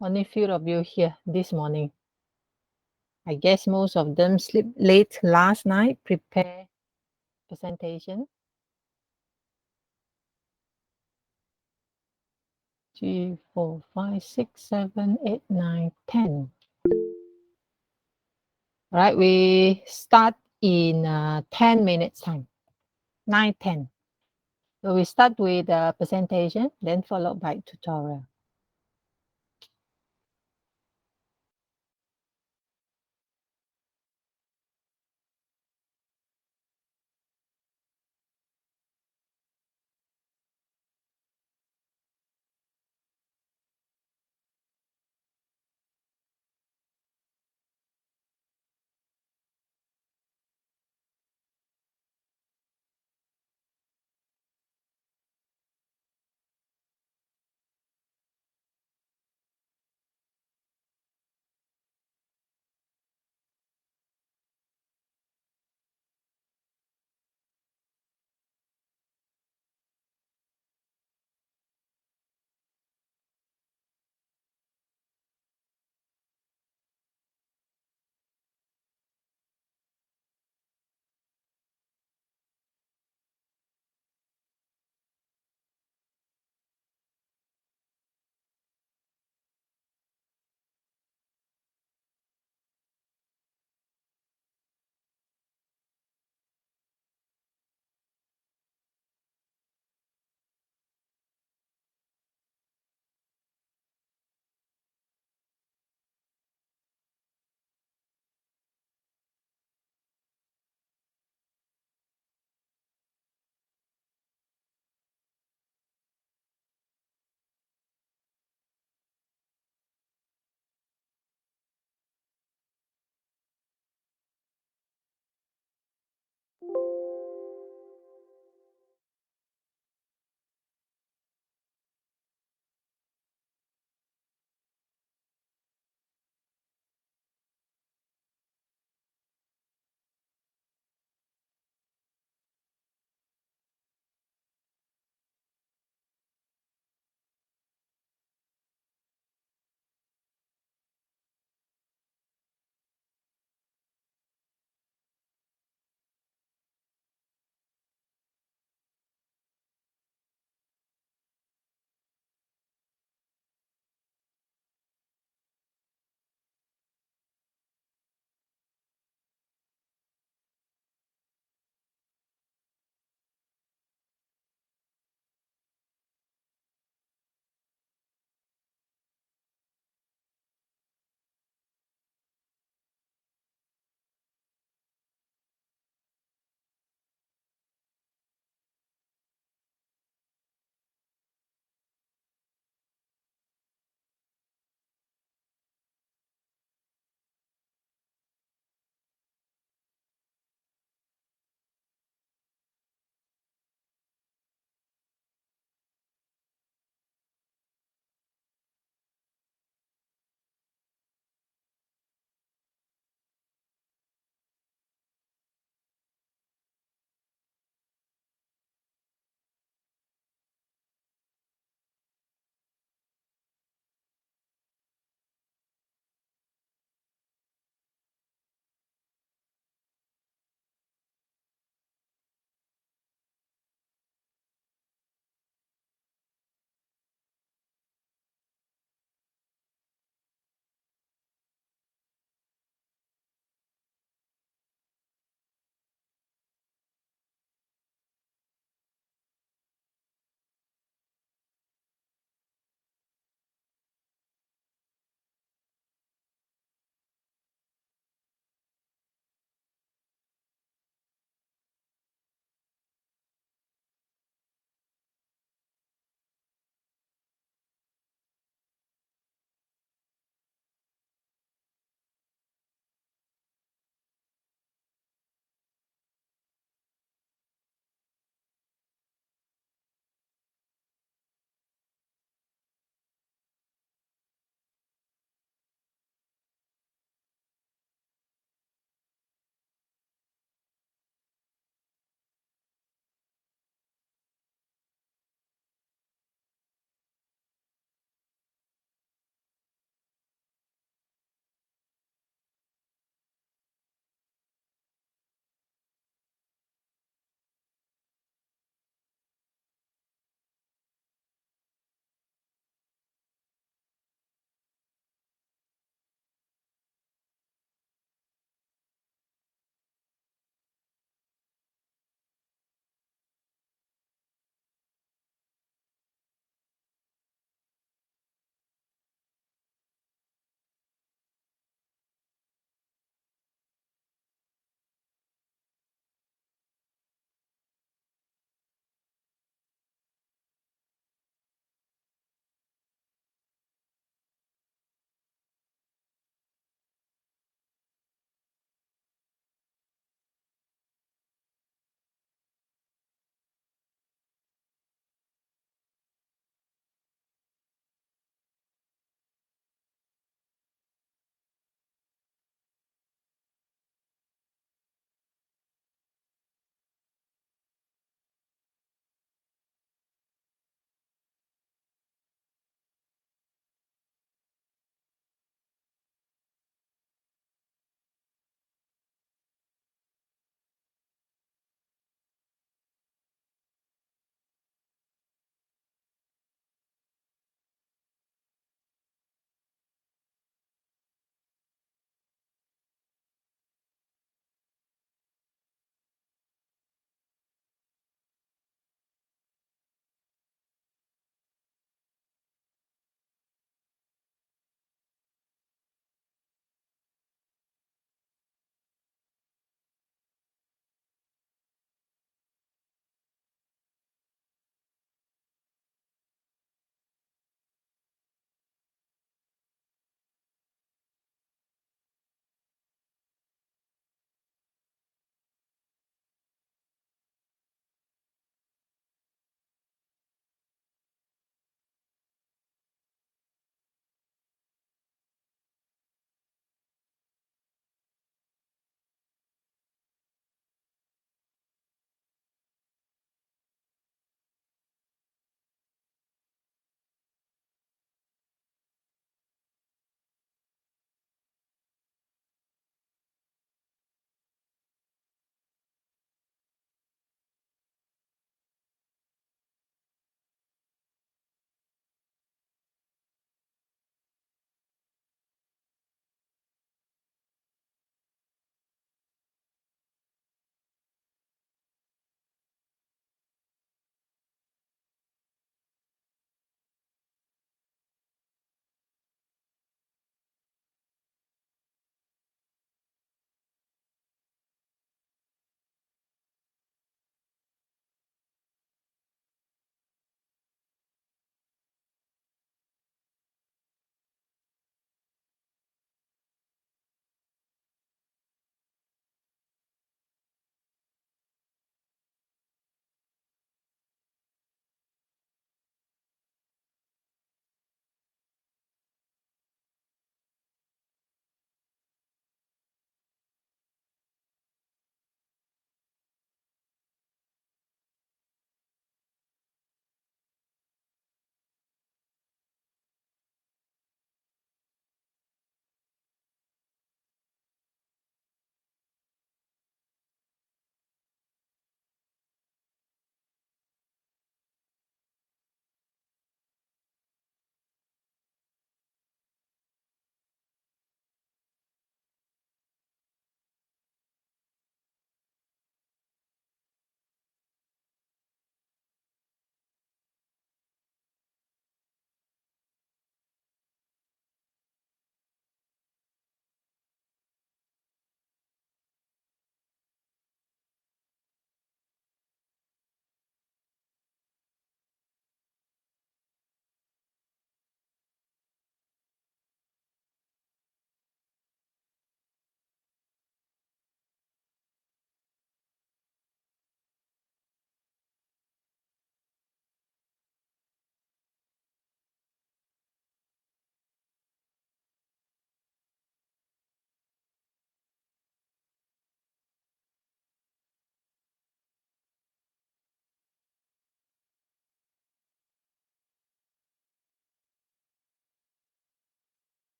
Only few of you here this morning. I guess most of them sleep late last night, prepare presentation. 3, 4, 5, 6, 7, 8, 9, 10. All right, we start in 10 minutes time, 9, 10. So we start with the presentation, then followed by tutorial.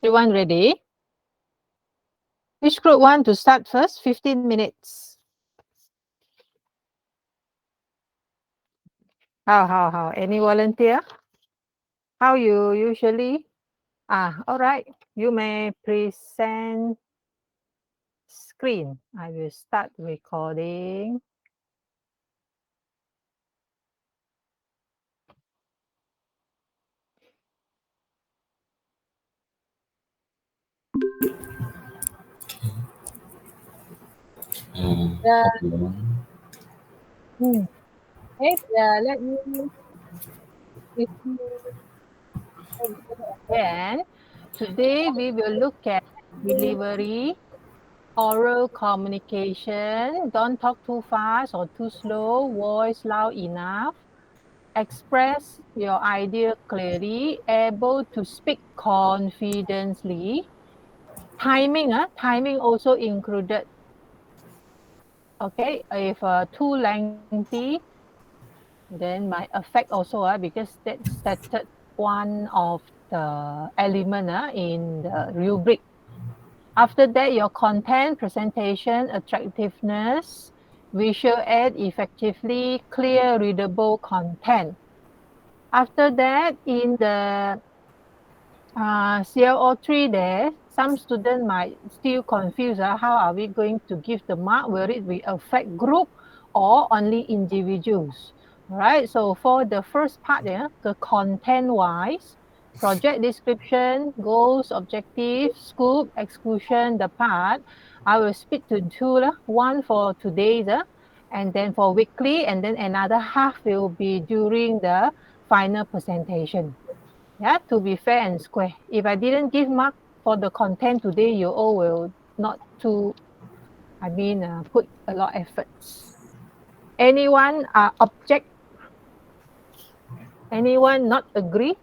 Everyone ready? Which group want to start first? 15 minutes. How? Any volunteer? How you usually? All right. You may present screen. I will start recording. Hold on. Okay, let me again. Today we will look at delivery, oral communication. Don't talk too fast or too slow. Voice loud enough. Express your idea clearly. Able to speak confidently. Timing also included. Okay, if too lengthy, then might affect also because that's started one of the element in the rubric. After that, your content, presentation, attractiveness, visual aid effectively, clear, readable content. After that, in the CLO3 there, some students might still confuse how are we going to give the mark? Will it be affect group or only individuals? All right, so for the first part there, the content-wise, project description, goals, objective, scope, exclusion, the part, I will split to two, one for today's, and then for weekly, and then another half will be during the final presentation. Yeah, to be fair and square. If I didn't give mark for the content today, you all will not to, put a lot of efforts. Anyone object? Anyone not agree?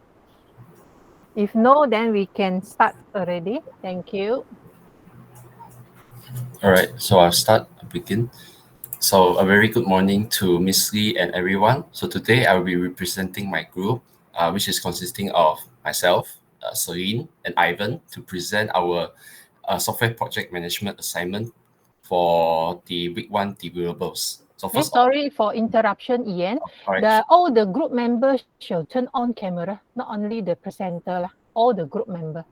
If no, then we can start already. Thank you. All right, so I'll begin. So a very good morning to Miss Lee and everyone. So today I will be representing my group, which is consisting of myself, Celine, and Ivan to present our software project management assignment for the week one deliverables. So first off, Sorry for interruption, Ian. all right. All the group members should turn on camera, not only the presenter lah. All the group member.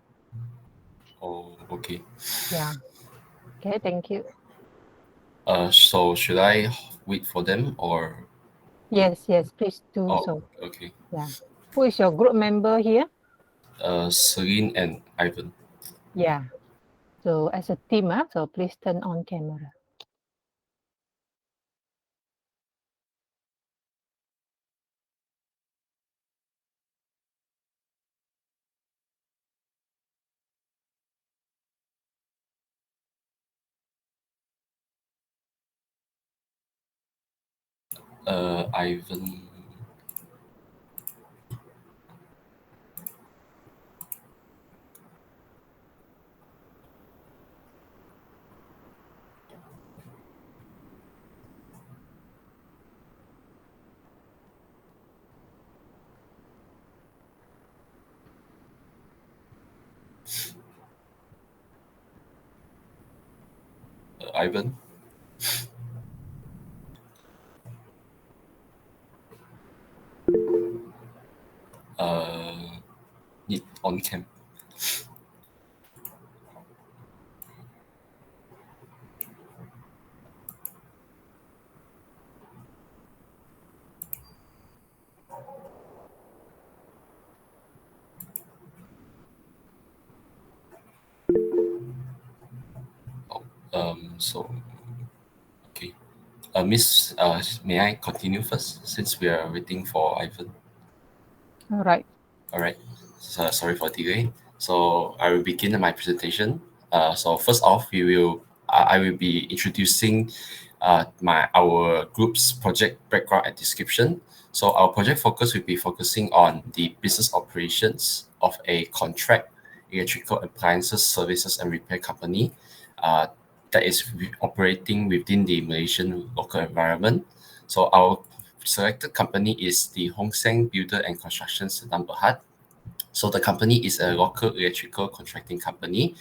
Oh, okay. Yeah. Okay, thank you. So should I wait for them or? Yes, please do Oh, so. okay. Yeah. Who is your group member here? Celine and Ivan. Yeah. So as a team, so please turn on camera. Ivan. Ivan. Need on cam. So okay. Miss, may I continue first since we are waiting for Ivan? All right. All right. So, sorry for delay. So I will begin my presentation. So first off, I will be introducing our group's project background and description. So our project focus will be focusing on the business operations of a contract electrical appliances services and repair company uh, that is operating within the Malaysian local environment. So our selected company is the Hong Seng Builder and Construction Sedang Berhad. So the company is a local electrical contracting company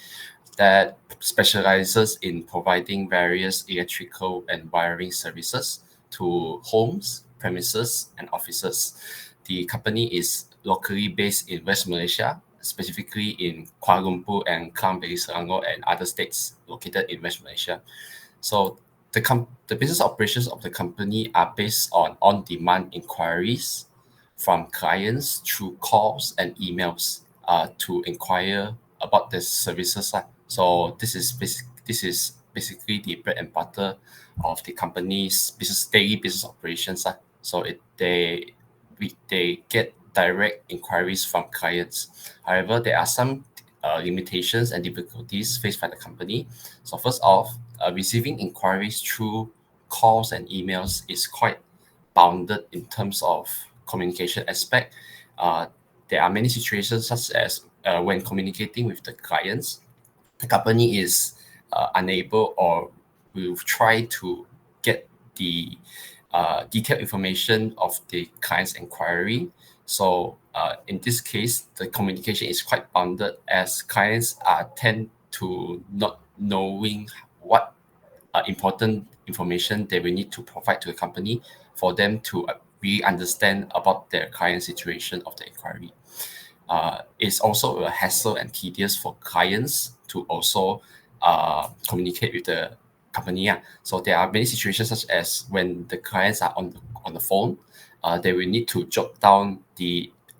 that specializes in providing various electrical and wiring services to homes, premises, and offices. The company is locally based in West Malaysia, specifically in Kuala Lumpur and Klang Valley, Selangor, and other states located in West Malaysia. So the business operations of the company are based on on-demand inquiries from clients through calls and emails to inquire about the services. So this is basically the bread and butter of the company's daily business operations. So they get direct inquiries from clients. However, there are some limitations and difficulties faced by the company. So first off, receiving inquiries through calls and emails is quite bounded in terms of communication aspect. Uh, there are many situations such as when communicating with the clients, the company is unable or will try to get the detailed information of the client's inquiry. So in this case, the communication is quite bounded as clients are tend to not knowing what important information they will need to provide to the company for them to really understand about their client situation of the inquiry. It's also a hassle and tedious for clients to also communicate with the company. So there are many situations such as when the clients are on the phone, they will need to jot down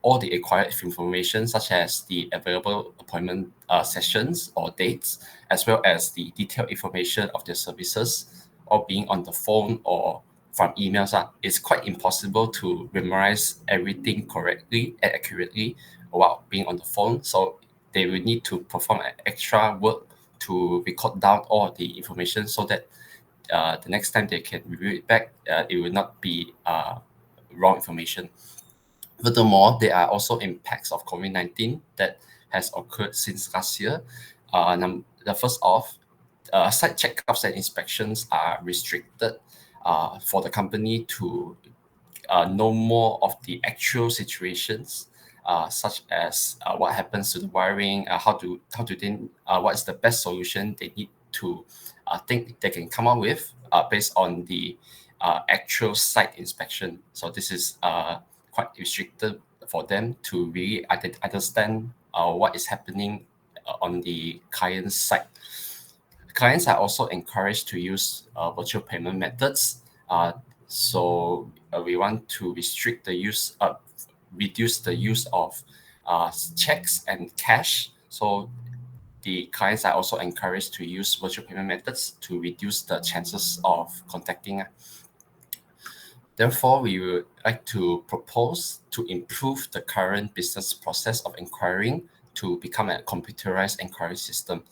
all the acquired information such as the available appointment sessions or dates, as well as the detailed information of their services, or being on the phone or from emails. It's quite impossible to memorize everything correctly and accurately while being on the phone. So they will need to perform an extra work to record down all the information so that the next time they can review it back, it will not be wrong information. Furthermore, there are also impacts of COVID-19 that has occurred since last year. The first off, site checkups and inspections are restricted for the company to know more of the actual situations, such as what happens to the wiring, how to then what is the best solution they need to think they can come up with based on the actual site inspection. So this is quite restricted for them to really understand what is happening on the client's side. Clients are also encouraged to use virtual payment methods. We want to reduce the use of checks and cash. So the clients are also encouraged to use virtual payment methods to reduce the chances of contacting. Therefore, we would like to propose to improve the current business process of inquiring to become a computerized inquiry system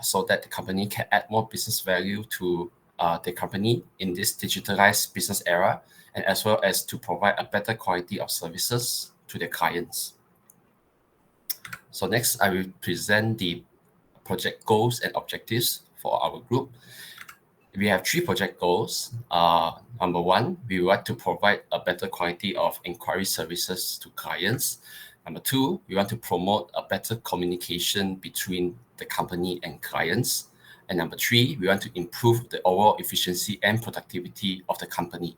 so that the company can add more business value to the company in this digitalized business era, and as well as to provide a better quality of services to their clients. So next, I will present the project goals and objectives for our group. We have 3 project goals. Number 1, we would like to provide a better quality of inquiry services to clients. Number 2, we want to promote a better communication between the company and clients. And number 3, we want to improve the overall efficiency and productivity of the company.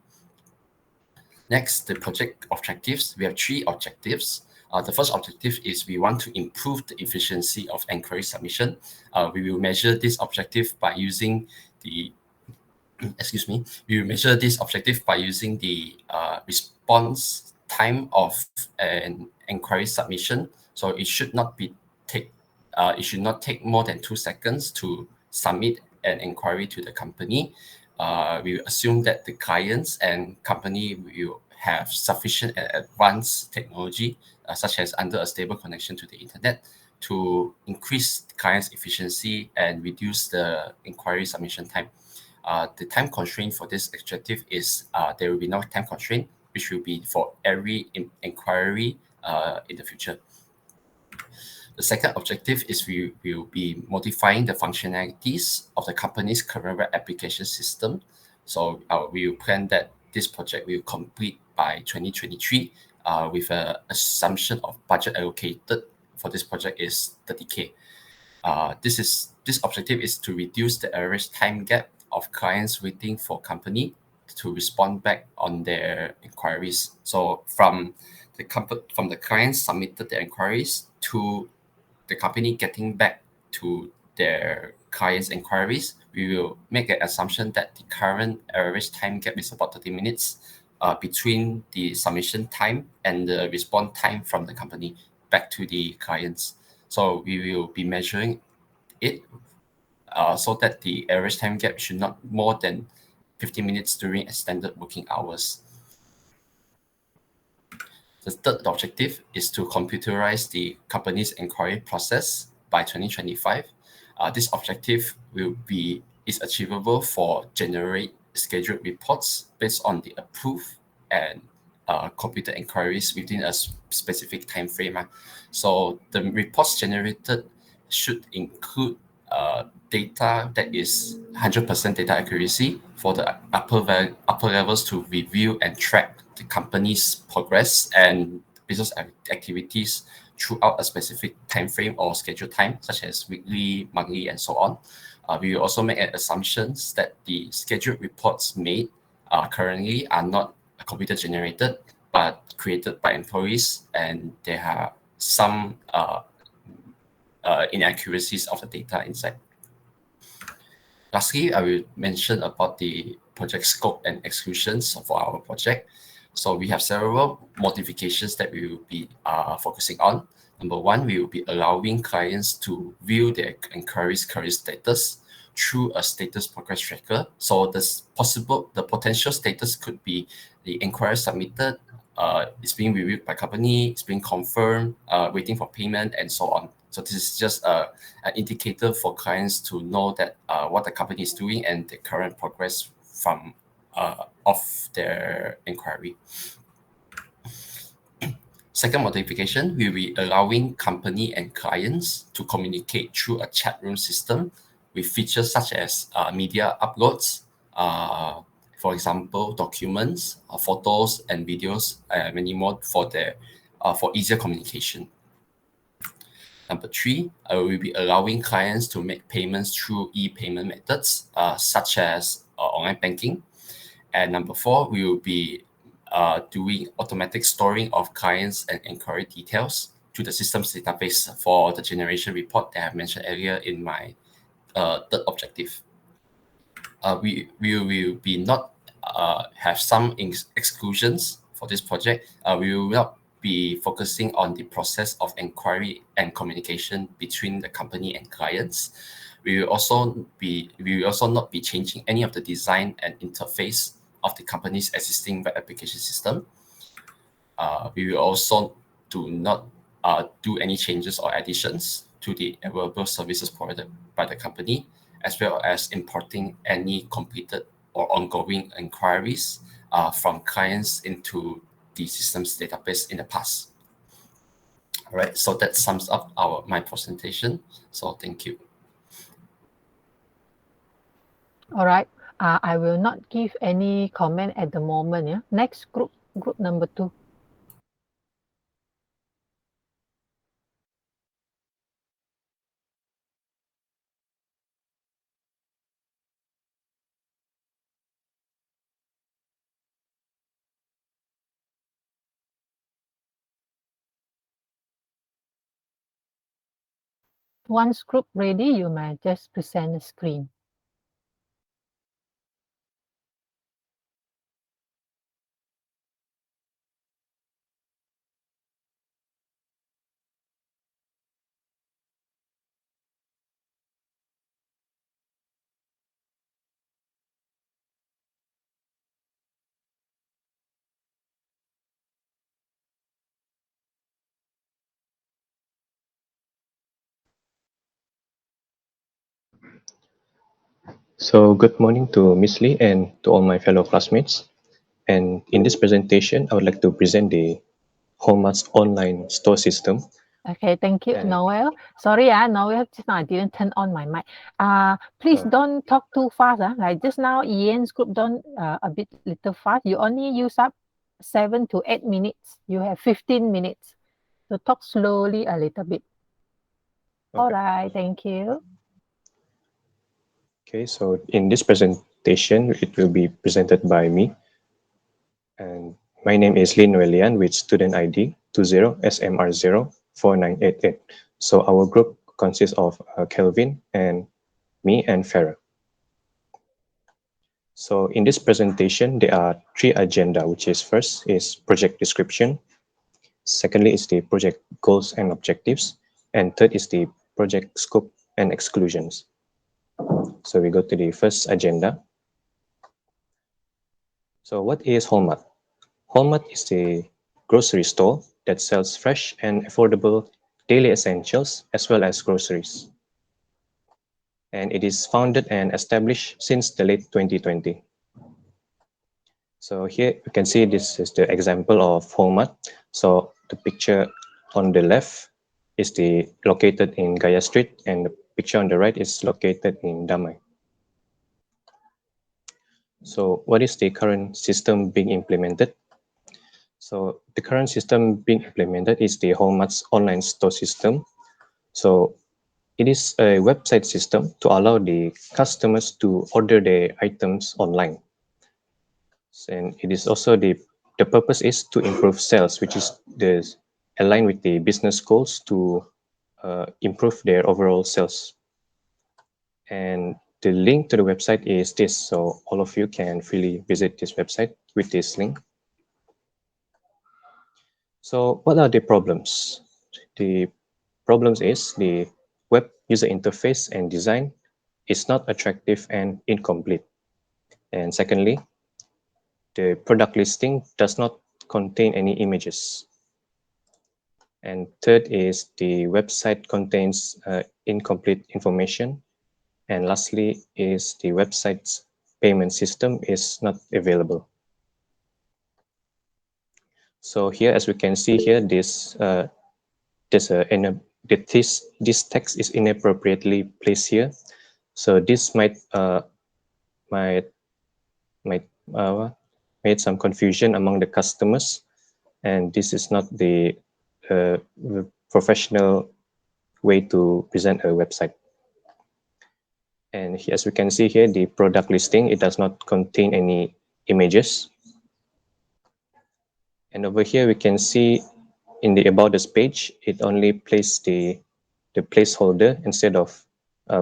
Next, the project objectives. We have 3 objectives. The first objective is we want to improve the efficiency of inquiry submission. We will measure this objective by using the we will measure this objective by using the response time of an inquiry submission. So it should not take more than 2 seconds to submit an inquiry to the company. We assume that the clients and company will have sufficient and advanced technology, such as under a stable connection to the internet, to increase the client's efficiency and reduce the inquiry submission time. The time constraint for this objective is there will be no time constraint, which will be for every inquiry in the future. The second objective is we will be modifying the functionalities of the company's current web application system. So we will plan that this project will complete by 2023, with an assumption of budget allocated for this project is 30K. This objective is to reduce the average time gap of clients waiting for company to respond back on their inquiries. So from the clients submitted their inquiries to the company getting back to their clients' inquiries, we will make an assumption that the current average time gap is about 30 minutes between the submission time and the response time from the company back to the clients. So we will be measuring it so that the average time gap should not more than 15 minutes during extended working hours. The third objective is to computerize the company's inquiry process by 2025. This objective is achievable for generate scheduled reports based on the approved and computed inquiries within a specific time frame. So the reports generated should include data that is 100% data accuracy for the upper levels to review and track the company's progress and business activities throughout a specific time frame or scheduled time, such as weekly, monthly, and so on. We will also make assumptions that the scheduled reports made currently are not computer generated, but created by employees, and there are some inaccuracies of the data inside. Lastly, I will mention about the project scope and exclusions for our project. So we have several modifications that we will be focusing on. Number one, we will be allowing clients to view their inquiries current status through a status progress tracker. So the potential status could be the inquiry submitted, it's being reviewed by company, it's being confirmed, waiting for payment, and so on. So this is just an indicator for clients to know that what the company is doing and the current progress from of their inquiry. Second modification, we'll be allowing company and clients to communicate through a chat room system with features such as media uploads, for example, documents, photos and videos, many more for easier communication. Number three, we'll be allowing clients to make payments through e-payment methods, such as online banking. And number four, we will be doing automatic storing of clients and inquiry details to the systems database for the generation report that I mentioned earlier in my third objective. We will be not have some exclusions for this project. We will not be focusing on the process of inquiry and communication between the company and clients. We will also not be changing any of the design and interface of the company's existing web application system. We will also do not do any changes or additions to the available services provided by the company, as well as importing any completed or ongoing inquiries from clients into the systems database in the past. All right, so that sums up my presentation. So thank you. All right. I will not give any comment at the moment. Yeah. Next group number 2. Once group ready, you may just present the screen. So good morning to Miss Lee and to all my fellow classmates. And in this presentation, I would like to present the Hallmark's online store system. Okay, thank you, Noel. Sorry, Noel, just now I didn't turn on my mic. Please don't talk too fast. Like just now, Ian's group done a bit little fast. You only use up 7 to 8 minutes. You have 15 minutes to talk slowly a little bit. All Okay. right, thank you. Okay, so in this presentation, it will be presented by me. And my name is Lin Welian with student ID 20SMR04988. So our group consists of Kelvin and me and Farah. So in this presentation, there are three agenda, which is first is project description. Secondly is the project goals and objectives. And third is the project scope and exclusions. So we go to the first agenda. So what is Hallmark? Hallmark is a grocery store that sells fresh and affordable daily essentials as well as groceries. And it is founded and established since the late 2020. So here you can see this is the example of Hallmark. So the picture on the left is the located in Gaya Street, and the picture on the right is located in Damai. So what is the current system being implemented? So the current system being implemented is the Hallmark's online store system. So it is a website system to allow the customers to order their items online. And it is also the purpose is to improve sales, which is the align with the business goals to improve their overall sales. And the link to the website is this, so all of you can freely visit this website with this link. So what are the problems? The problems is the web user interface and design is not attractive and incomplete. And secondly, the product listing does not contain any images. And third is the website contains incomplete information. And lastly is the website's payment system is not available. So here, as we can see here, this text is inappropriately placed here. So this might might made some confusion among the customers, and this is not the professional way to present a website. And here, as we can see here, the product listing, it does not contain any images. And over here, we can see in the About Us page, it only places the placeholder instead of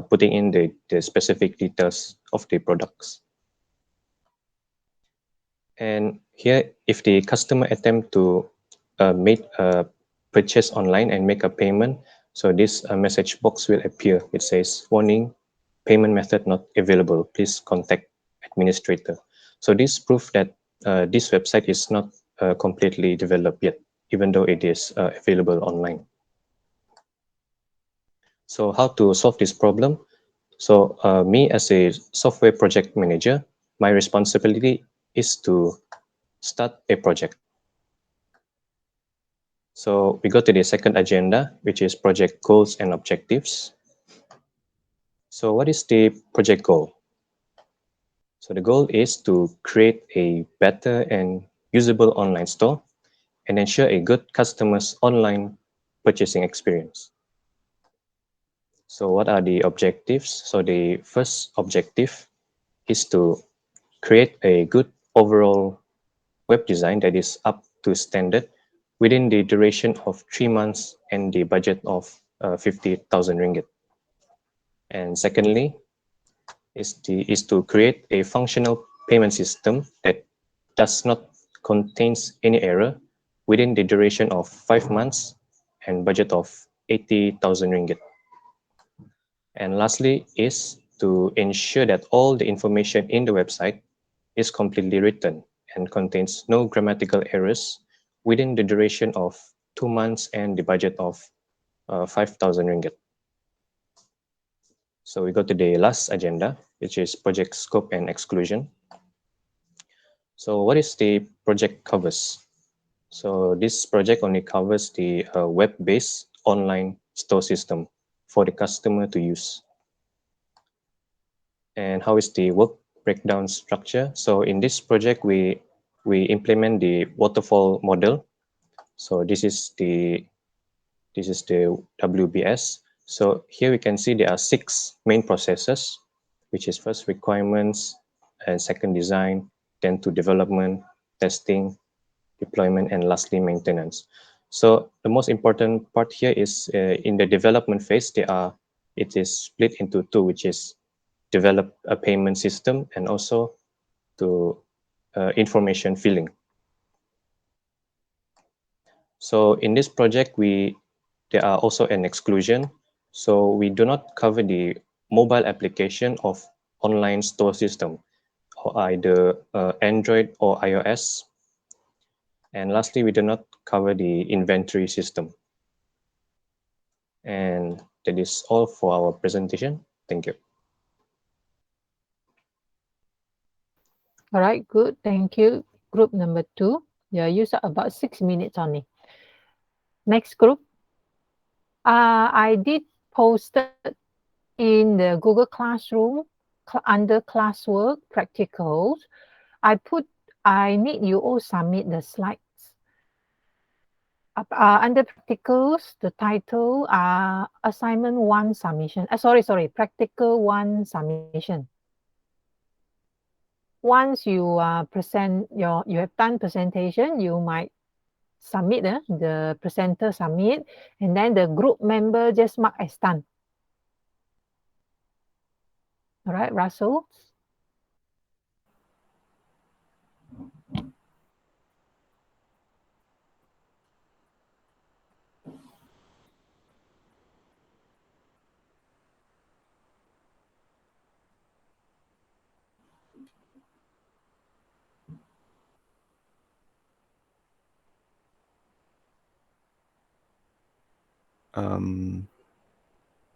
putting in the specific details of the products. And here, if the customer attempt to make a purchase online and make a payment, so this message box will appear. It says, warning, payment method not available. Please contact administrator. So this proof that this website is not completely developed yet, even though it is available online. So how to solve this problem? So me as a software project manager, my responsibility is to start a project. So we go to the second agenda, which is project goals and objectives. So what is the project goal? So the goal is to create a better and usable online store and ensure a good customer's online purchasing experience. So what are the objectives? So the first objective is to create a good overall web design that is up to standard within the duration of 3 months and the budget of 50,000 ringgit. And secondly, is to create a functional payment system that does not contains any error within the duration of 5 months and budget of 80,000 ringgit. And lastly is to ensure that all the information in the website is completely written and contains no grammatical errors within the duration of 2 months and the budget of 5,000 ringgit. So we go to the last agenda, which is project scope and exclusion. So what is the project covers? So this project only covers the web-based online store system for the customer to use. And how is the work breakdown structure? So in this project, we we implement the waterfall model. So this is the WBS. So here we can see there are 6 main processes, which is first requirements, and second design, then to development, testing, deployment, and lastly maintenance. So the most important part here is in the development phase, it is split into two, which is develop a payment system and also to information filling. So in this project, there are also an exclusion. So we do not cover the mobile application of online store system, or either Android or iOS. And lastly, we do not cover the inventory system. And that is all for our presentation. Thank you. All right, good. Thank you. Group number 2. Yeah, you use about 6 minutes only. Next group. I did posted in the Google Classroom under classwork practicals. I need you all submit the slides. Under practicals, the title assignment 1 submission. Sorry, practical 1 submission. Once you you have done presentation, you might submit the presenter submit, and then the group member just mark as done. All right, Russell.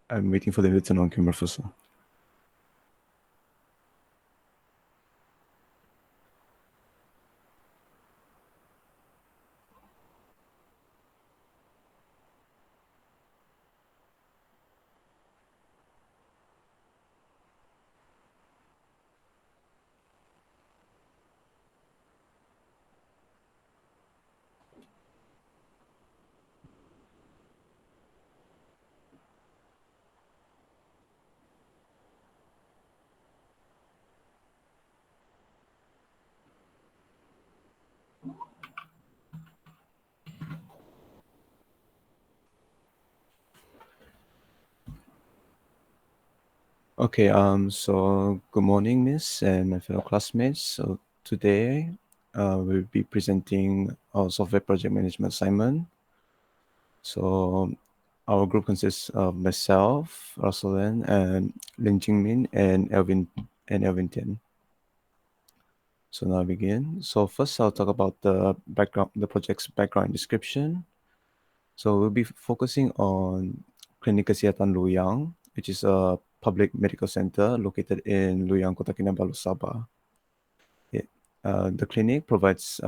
I'm waiting for them to turn on camera first. Okay, so good morning, Miss and my fellow classmates. So today, we'll be presenting our software project management assignment. So our group consists of myself, Russell and Lin Jingmin, and Elvin Tian. So now I begin. So first, I'll talk about the project's background description. So we'll be focusing on Klinik Kesehatan Luyang, which is a public medical center located in Luyang, Kota Kinabalu, Sabah. The clinic provides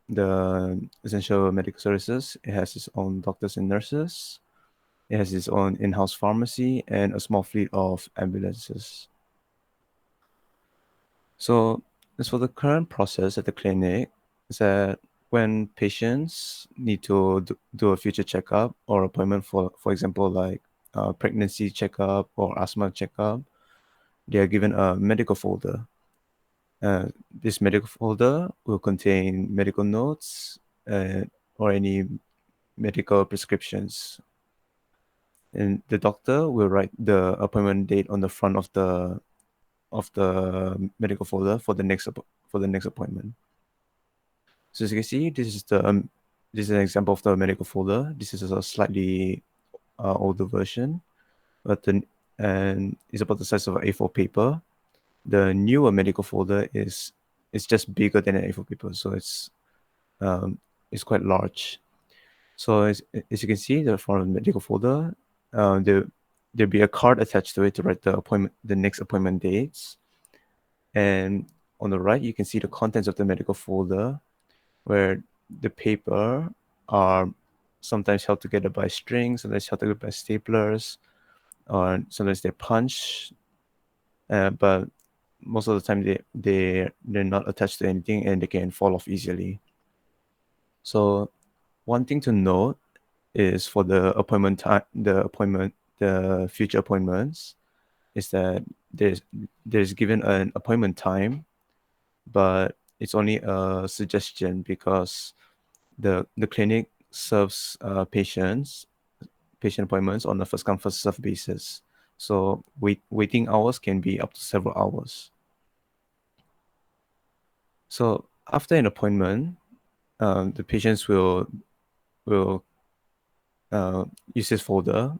the essential medical services. It has its own doctors and nurses. It has its own in-house pharmacy and a small fleet of ambulances. So as for the current process at the clinic, is that when patients need to do a future checkup or appointment for example, like pregnancy checkup or asthma checkup, they are given a medical folder. This medical folder will contain medical notes or any medical prescriptions. And the doctor will write the appointment date on the front of the medical folder for the next appointment. So as you can see, this is an example of the medical folder. This is a slightly older version, and it's about the size of A4 paper. The newer medical folder is just bigger than an A4 paper, so it's quite large. So as you can see, the front of the medical folder, there'll be a card attached to it to write the next appointment dates. And on the right, you can see the contents of the medical folder, where the paper are sometimes held together by strings, sometimes held together by staplers, or sometimes they're punched. But most of the time they're not attached to anything and they can fall off easily. So one thing to note is for the appointment time, the future appointments, is that there's given an appointment time, but it's only a suggestion because the clinic serves patient appointments on a first come first serve basis. So waiting hours can be up to several hours. So after an appointment, the patients will use this folder,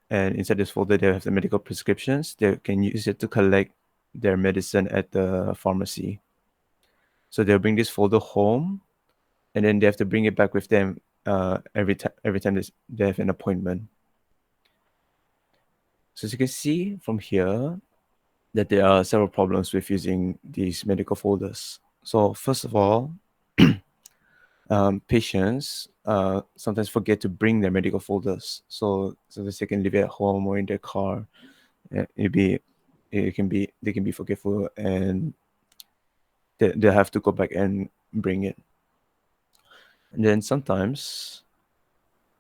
and inside this folder they have the medical prescriptions. They can use it to collect their medicine at the pharmacy. So they'll bring this folder home, and then they have to bring it back with them every time they have an appointment. So as you can see from here, that there are several problems with using these medical folders. So first of all, patients sometimes forget to bring their medical folders, so they can leave it at home or in their car. They can be forgetful, and they have to go back and bring it. And then sometimes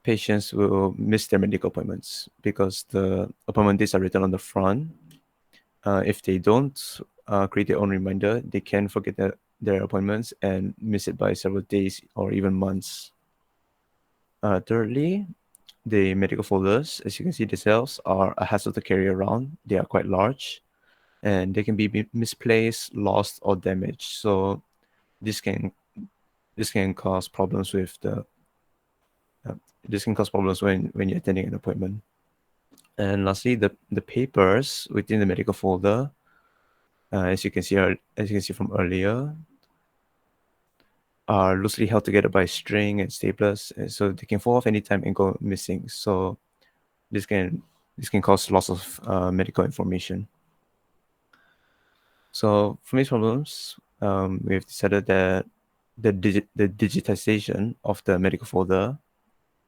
patients will miss their medical appointments because the appointment dates are written on the front. If they don't create their own reminder, they can forget their appointments and miss it by several days or even months. Thirdly, the medical folders, as you can see themselves, are a hassle to carry around. They are quite large, and they can be misplaced, lost, or damaged. So this can cause problems with when you're attending an appointment. And lastly, the papers within the medical folder, as you can see from earlier, are loosely held together by string and staplers, and so they can fall off anytime and go missing. So this can cause loss of medical information. So from these problems, we've decided that the digitization of the medical folder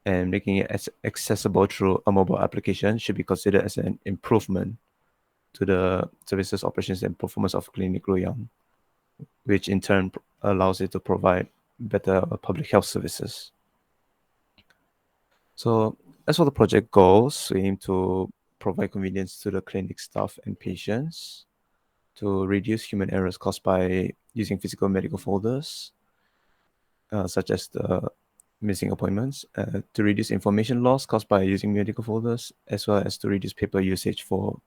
and making it accessible through a mobile application should be considered as an improvement to the services, operations, and performance of Clinic Loyang, which in turn allows it to provide better public health services. So as for the project goals, we aim to provide convenience to the clinic staff and patients, to reduce human errors caused by using physical medical folders, such as the missing appointments, to reduce information loss caused by using medical folders, as well as to reduce paper usage for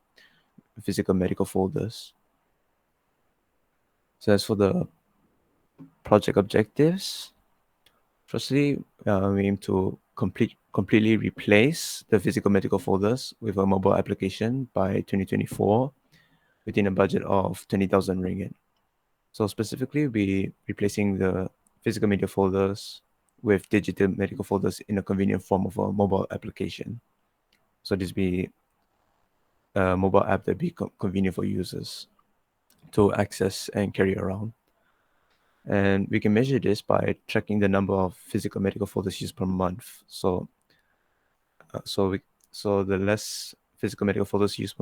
physical medical folders. So as for the project objectives, firstly, we aim to completely replace the physical medical folders with a mobile application by 2024 within a budget of 20,000 ringgit. So specifically, we replacing the physical media folders with digital medical folders in a convenient form of a mobile application. So this be a mobile app that be convenient for users to access and carry around. And we can measure this by tracking the number of physical medical folders used per month. So the less physical medical folders used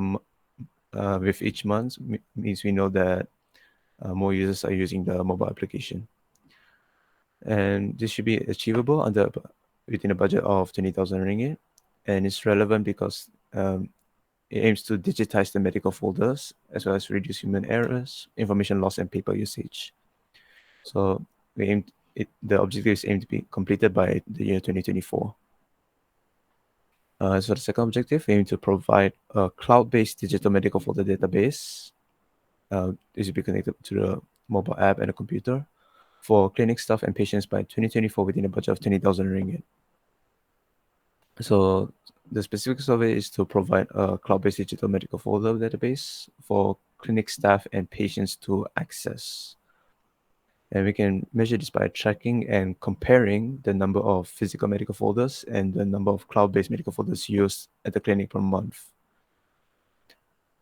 with each month means we know that more users are using the mobile application. And this should be achievable within a budget of 20,000 ringgit. And it's relevant because it aims to digitize the medical folders as well as reduce human errors, information loss, and paper usage. So the objectives aim to be completed by the year 2024. So the second objective, we aim to provide a cloud-based digital medical folder database. This will be connected to the mobile app and a computer for clinic staff and patients by 2024 within a budget of 20,000 ringgit. So the specifics of it is to provide a cloud-based digital medical folder database for clinic staff and patients to access. And we can measure this by tracking and comparing the number of physical medical folders and the number of cloud-based medical folders used at the clinic per month.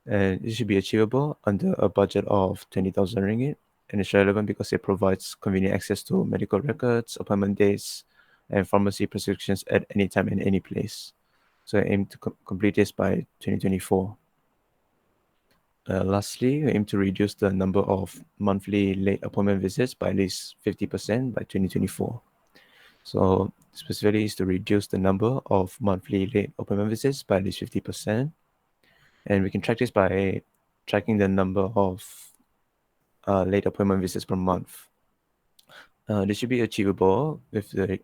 And it should be achievable under a budget of 20,000 ringgit. And it's relevant because it provides convenient access to medical records, appointment dates, and pharmacy prescriptions at any time and any place. So I aim to complete this by 2024. Lastly, we aim to reduce the number of monthly late appointment visits by at least 50% by 2024. So specifically is to reduce the number of monthly late appointment visits by at least 50%. And we can track this by tracking the number of late appointment visits per month. This should be achievable with the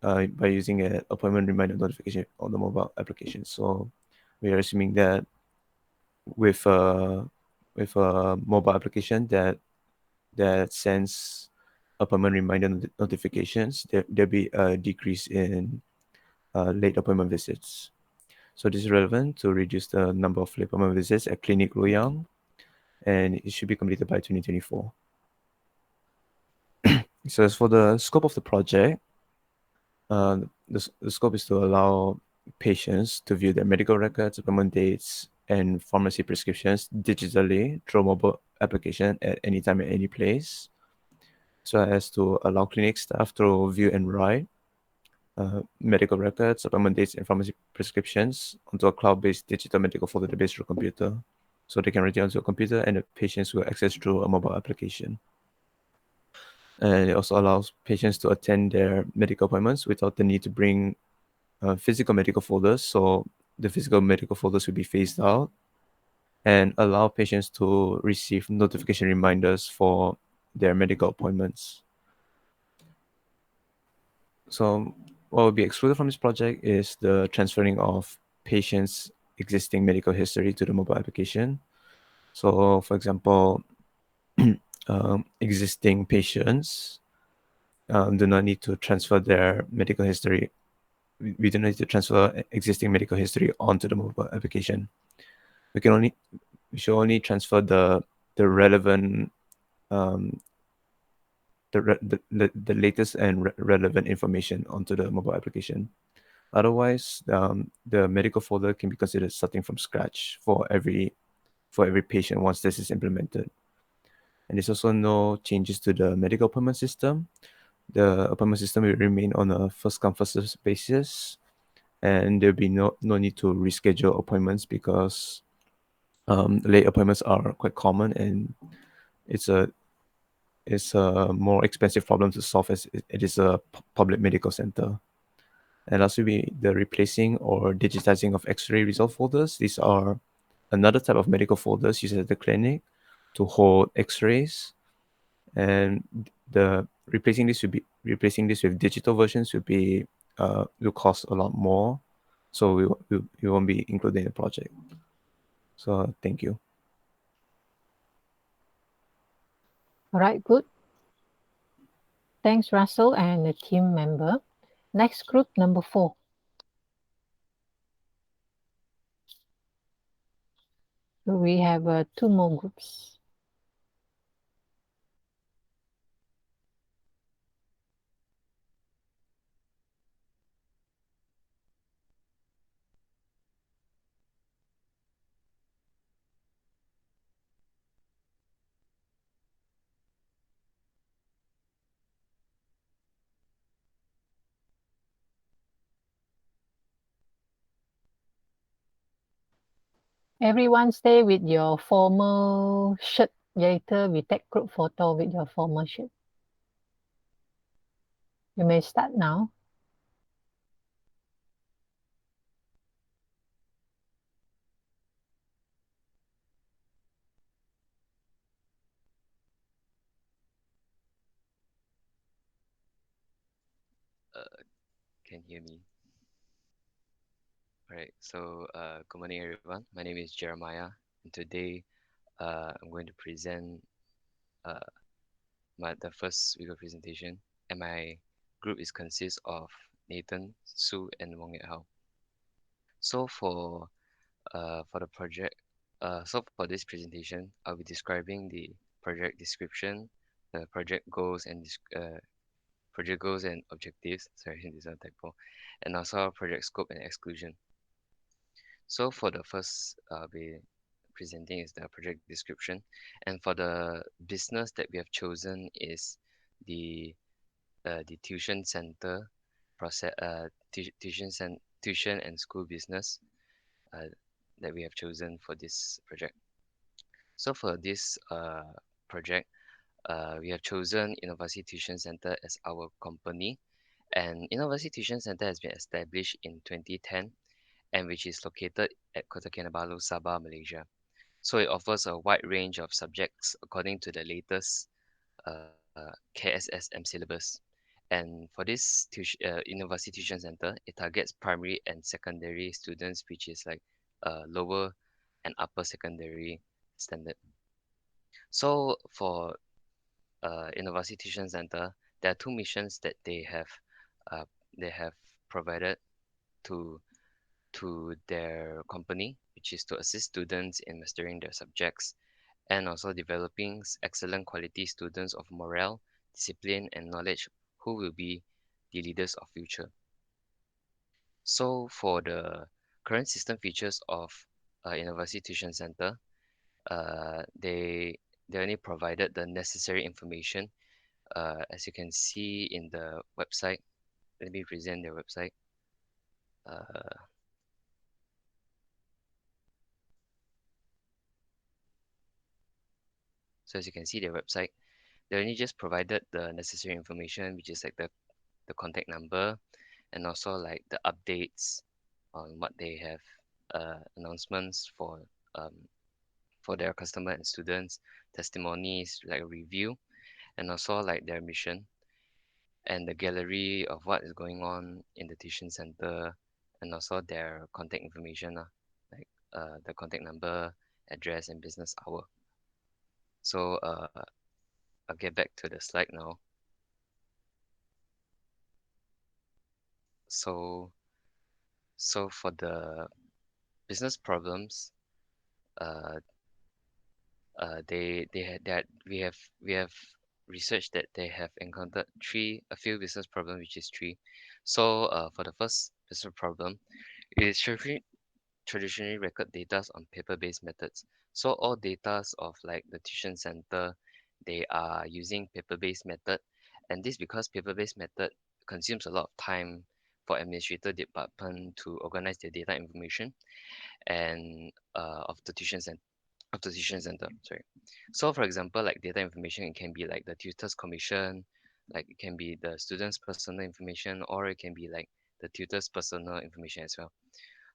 by using an appointment reminder notification on the mobile application. So we are assuming that with a mobile application that sends appointment reminder notifications, there'll be a decrease in late appointment visits. So this is relevant to reduce the number of late appointment visits at Clinic Loyang, and it should be completed by 2024. So as for the scope of the project, the scope is to allow patients to view their medical records, appointment dates, and pharmacy prescriptions digitally through a mobile application at any time, at any place, so as to allow clinic staff to view and write medical records, appointment dates, and pharmacy prescriptions onto a cloud-based digital medical folder database through a computer. So they can write it onto a computer, and the patients will access through a mobile application. And it also allows patients to attend their medical appointments without the need to bring physical medical folders. So the physical medical folders will be phased out, and allow patients to receive notification reminders for their medical appointments. So what will be excluded from this project is the transferring of patients' existing medical history to the mobile application. So for example, existing patients do not need to transfer their medical history. We do not need to transfer existing medical history onto the mobile application. We should only transfer the relevant the latest and relevant information onto the mobile application. Otherwise, the medical folder can be considered starting from scratch for every patient once this is implemented. And there's also no changes to the medical appointment system. The appointment system will remain on a first come first served basis, and there'll be no need to reschedule appointments because late appointments are quite common, and it's a more expensive problem to solve as it is a public medical center. And also be the replacing or digitizing of X-ray result folders. These are another type of medical folders used at the clinic to hold X-rays, and the replacing this with digital versions will cost a lot more, so we won't be included in the project. So thank you. All right, good. Thanks, Russell and the team member. Next group, number 4. So we have 2 more groups. Everyone stay with your formal shirt. Later, we take group photo with your formal shirt. You may start now. Can hear me? All right. So, good morning, everyone. My name is Jeremiah, and today I'm going to present uh, the first video presentation. And my group is consists of Nathan, Sue, and Wong Yet Hao. So for the project, so for this presentation, I'll be describing the project description, the project goals and objectives. Sorry, this is a typo, and also project scope and exclusion. So for the first I'll be presenting is the project description, and for the business that we have chosen is the tuition center process, tuition and school business that we have chosen for this project. So for this project, we have chosen Innovasi Tuition Center as our company. And Innovasi Tuition Center has been established in 2010 and which is located at Kota Kinabalu, Sabah, Malaysia. So it offers a wide range of subjects according to the latest KSSM syllabus. And for this Innovasi Tuition Center, it targets primary and secondary students, which is like lower and upper secondary standard. So for Innovasi Tuition Center, there are two missions that uh, they have provided to their company, which is to assist students in mastering their subjects and also developing excellent quality students of morale, discipline, and knowledge who will be the leaders of future. So for the current system features of Innovasi Tuition Center, they only provided the necessary information. As you can see in the website, let me present their website. Uh, so as you can see their website, they only just provided the necessary information, which is like the contact number and also like the updates on what they have announcements um, for their customer and students, testimonies, like a review, and also like their mission and the gallery of what is going on in the tuition center and also their contact information, like the contact number, address, and business hour. So I'll get back to the slide now. So for the business problems, uh, they had that we have researched that they have encountered a few business problems, which is three. So for the first business problem, it is traditionally record data on paper-based methods. So all data of like the tuition center, they are using paper-based method, and this because paper-based method consumes a lot of time for administrator department to organize their data information and of the tuition center. Sorry. So for example, like data information, it can be like the tutor's commission, like it can be the student's personal information, or it can be like the tutor's personal information as well.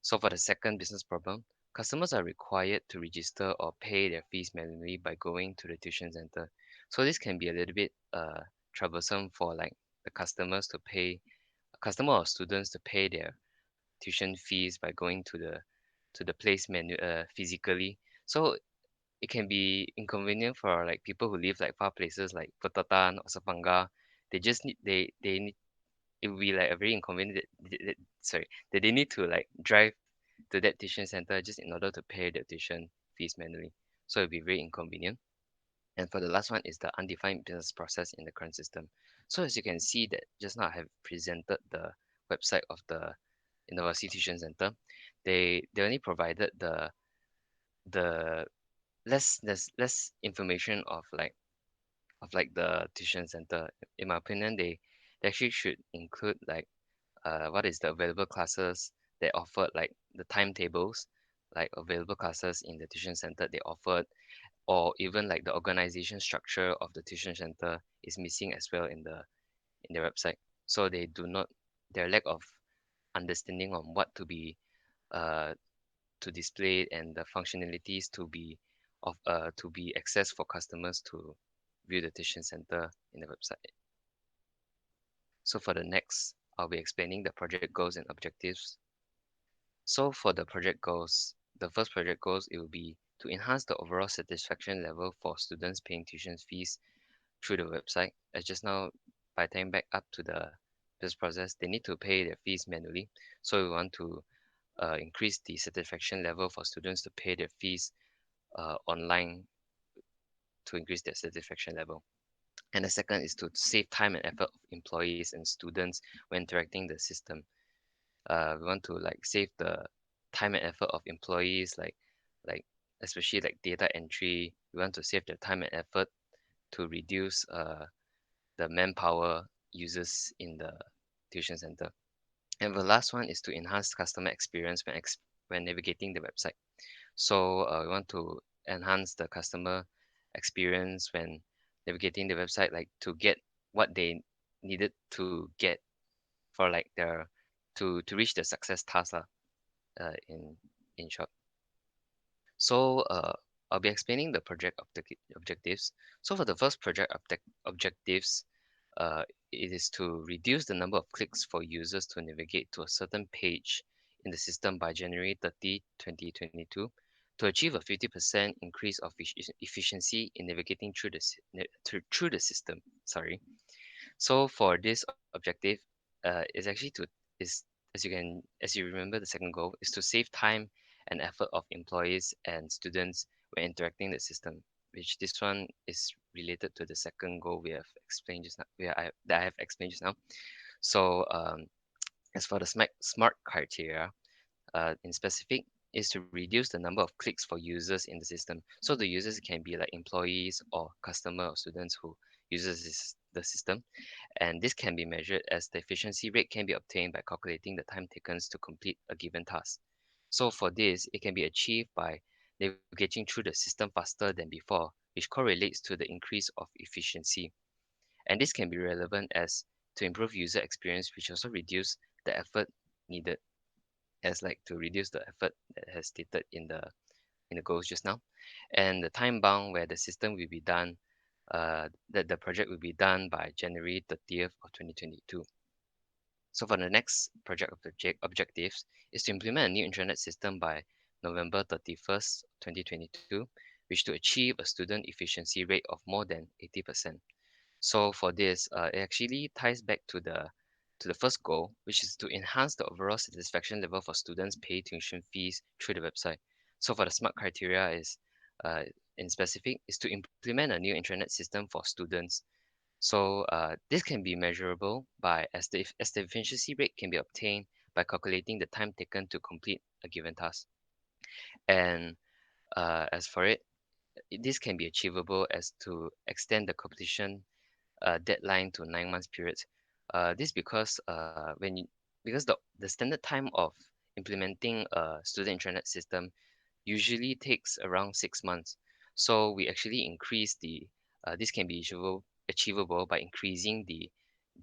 So for the second business problem, customers are required to register or pay their fees manually by going to the tuition center. So this can be a little bit troublesome for like the customer or students to pay their tuition fees by going to the place physically. So it can be inconvenient for like people who live like far places like Petatan or Sapanga. They need it will be like a very inconvenient sorry that they need to like drive to that tuition center just in order to pay the tuition fees manually. So it'll be very inconvenient. And for the last one is the undefined business process in the current system. So as you can see that just now I have presented the website of the Innovasi Tuition Center. They only provided the there's less information of like the tuition center. In my opinion, they actually should include like what is the available classes they offered, like the timetables, like available classes in the tuition center they offered, or even like the organization structure of the tuition center is missing as well in their website. So they do not their lack of understanding on what uh, to display and the functionalities to be accessed for customers to view the tuition center in the website. So for the next, I'll be explaining the project goals and objectives. So for the project goals, the first project goals, it will be to enhance the overall satisfaction level for students paying tuition fees through the website. As just now, by tying back up to this process, they need to pay their fees manually. So we want to increase the satisfaction level for students to pay their fees online to increase their satisfaction level. And the second is to save time and effort of employees and students when interacting the system. We want to like save the time and effort of employees, like especially like data entry. We want to save the time and effort to reduce the manpower users in the tuition center. And the last one is to enhance customer experience when navigating the website. So we want to enhance the customer experience when navigating the website, like to get what they needed to get for like their to reach the success task lah, in short. So I'll be explaining the project objectives. So for the first project objectives, it is to reduce the number of clicks for users to navigate to a certain page in the system by January 30, 2022 to achieve a 50% increase of efficiency in navigating through through the system. Sorry. So for this objective, is actually to is as you remember, the second goal is to save time and effort of employees and students when interacting the system. Which this one is related to the second goal we have explained just now. That I have explained just now. So as for the smart criteria, in specific, is to reduce the number of clicks for users in the system. So the users can be like employees or customer or students who uses the system, and this can be measured as the efficiency rate can be obtained by calculating the time taken to complete a given task. So for this, it can be achieved by navigating through the system faster than before, which correlates to the increase of efficiency. And this can be relevant as to improve user experience, which also reduce the effort needed, as like to reduce the effort that has stated in the goals just now, and the time bound where the system will be done, that the project will be done by January 30th of 2022. So for the next project objectives is to implement a new intranet system by November 31st, 2022, which to achieve a student efficiency rate of more than 80%. So for this, it actually ties back to the first goal, which is to enhance the overall satisfaction level for students pay tuition fees through the website. So for the smart criteria is, uh, in specific, is to implement a new intranet system for students. So this can be measurable by as the efficiency rate can be obtained by calculating the time taken to complete a given task. And as for it, this can be achievable as to extend the completion deadline to 9 months periods. This because because the standard time of implementing a student intranet system usually takes around 6 months. So we actually increase this can be achievable by increasing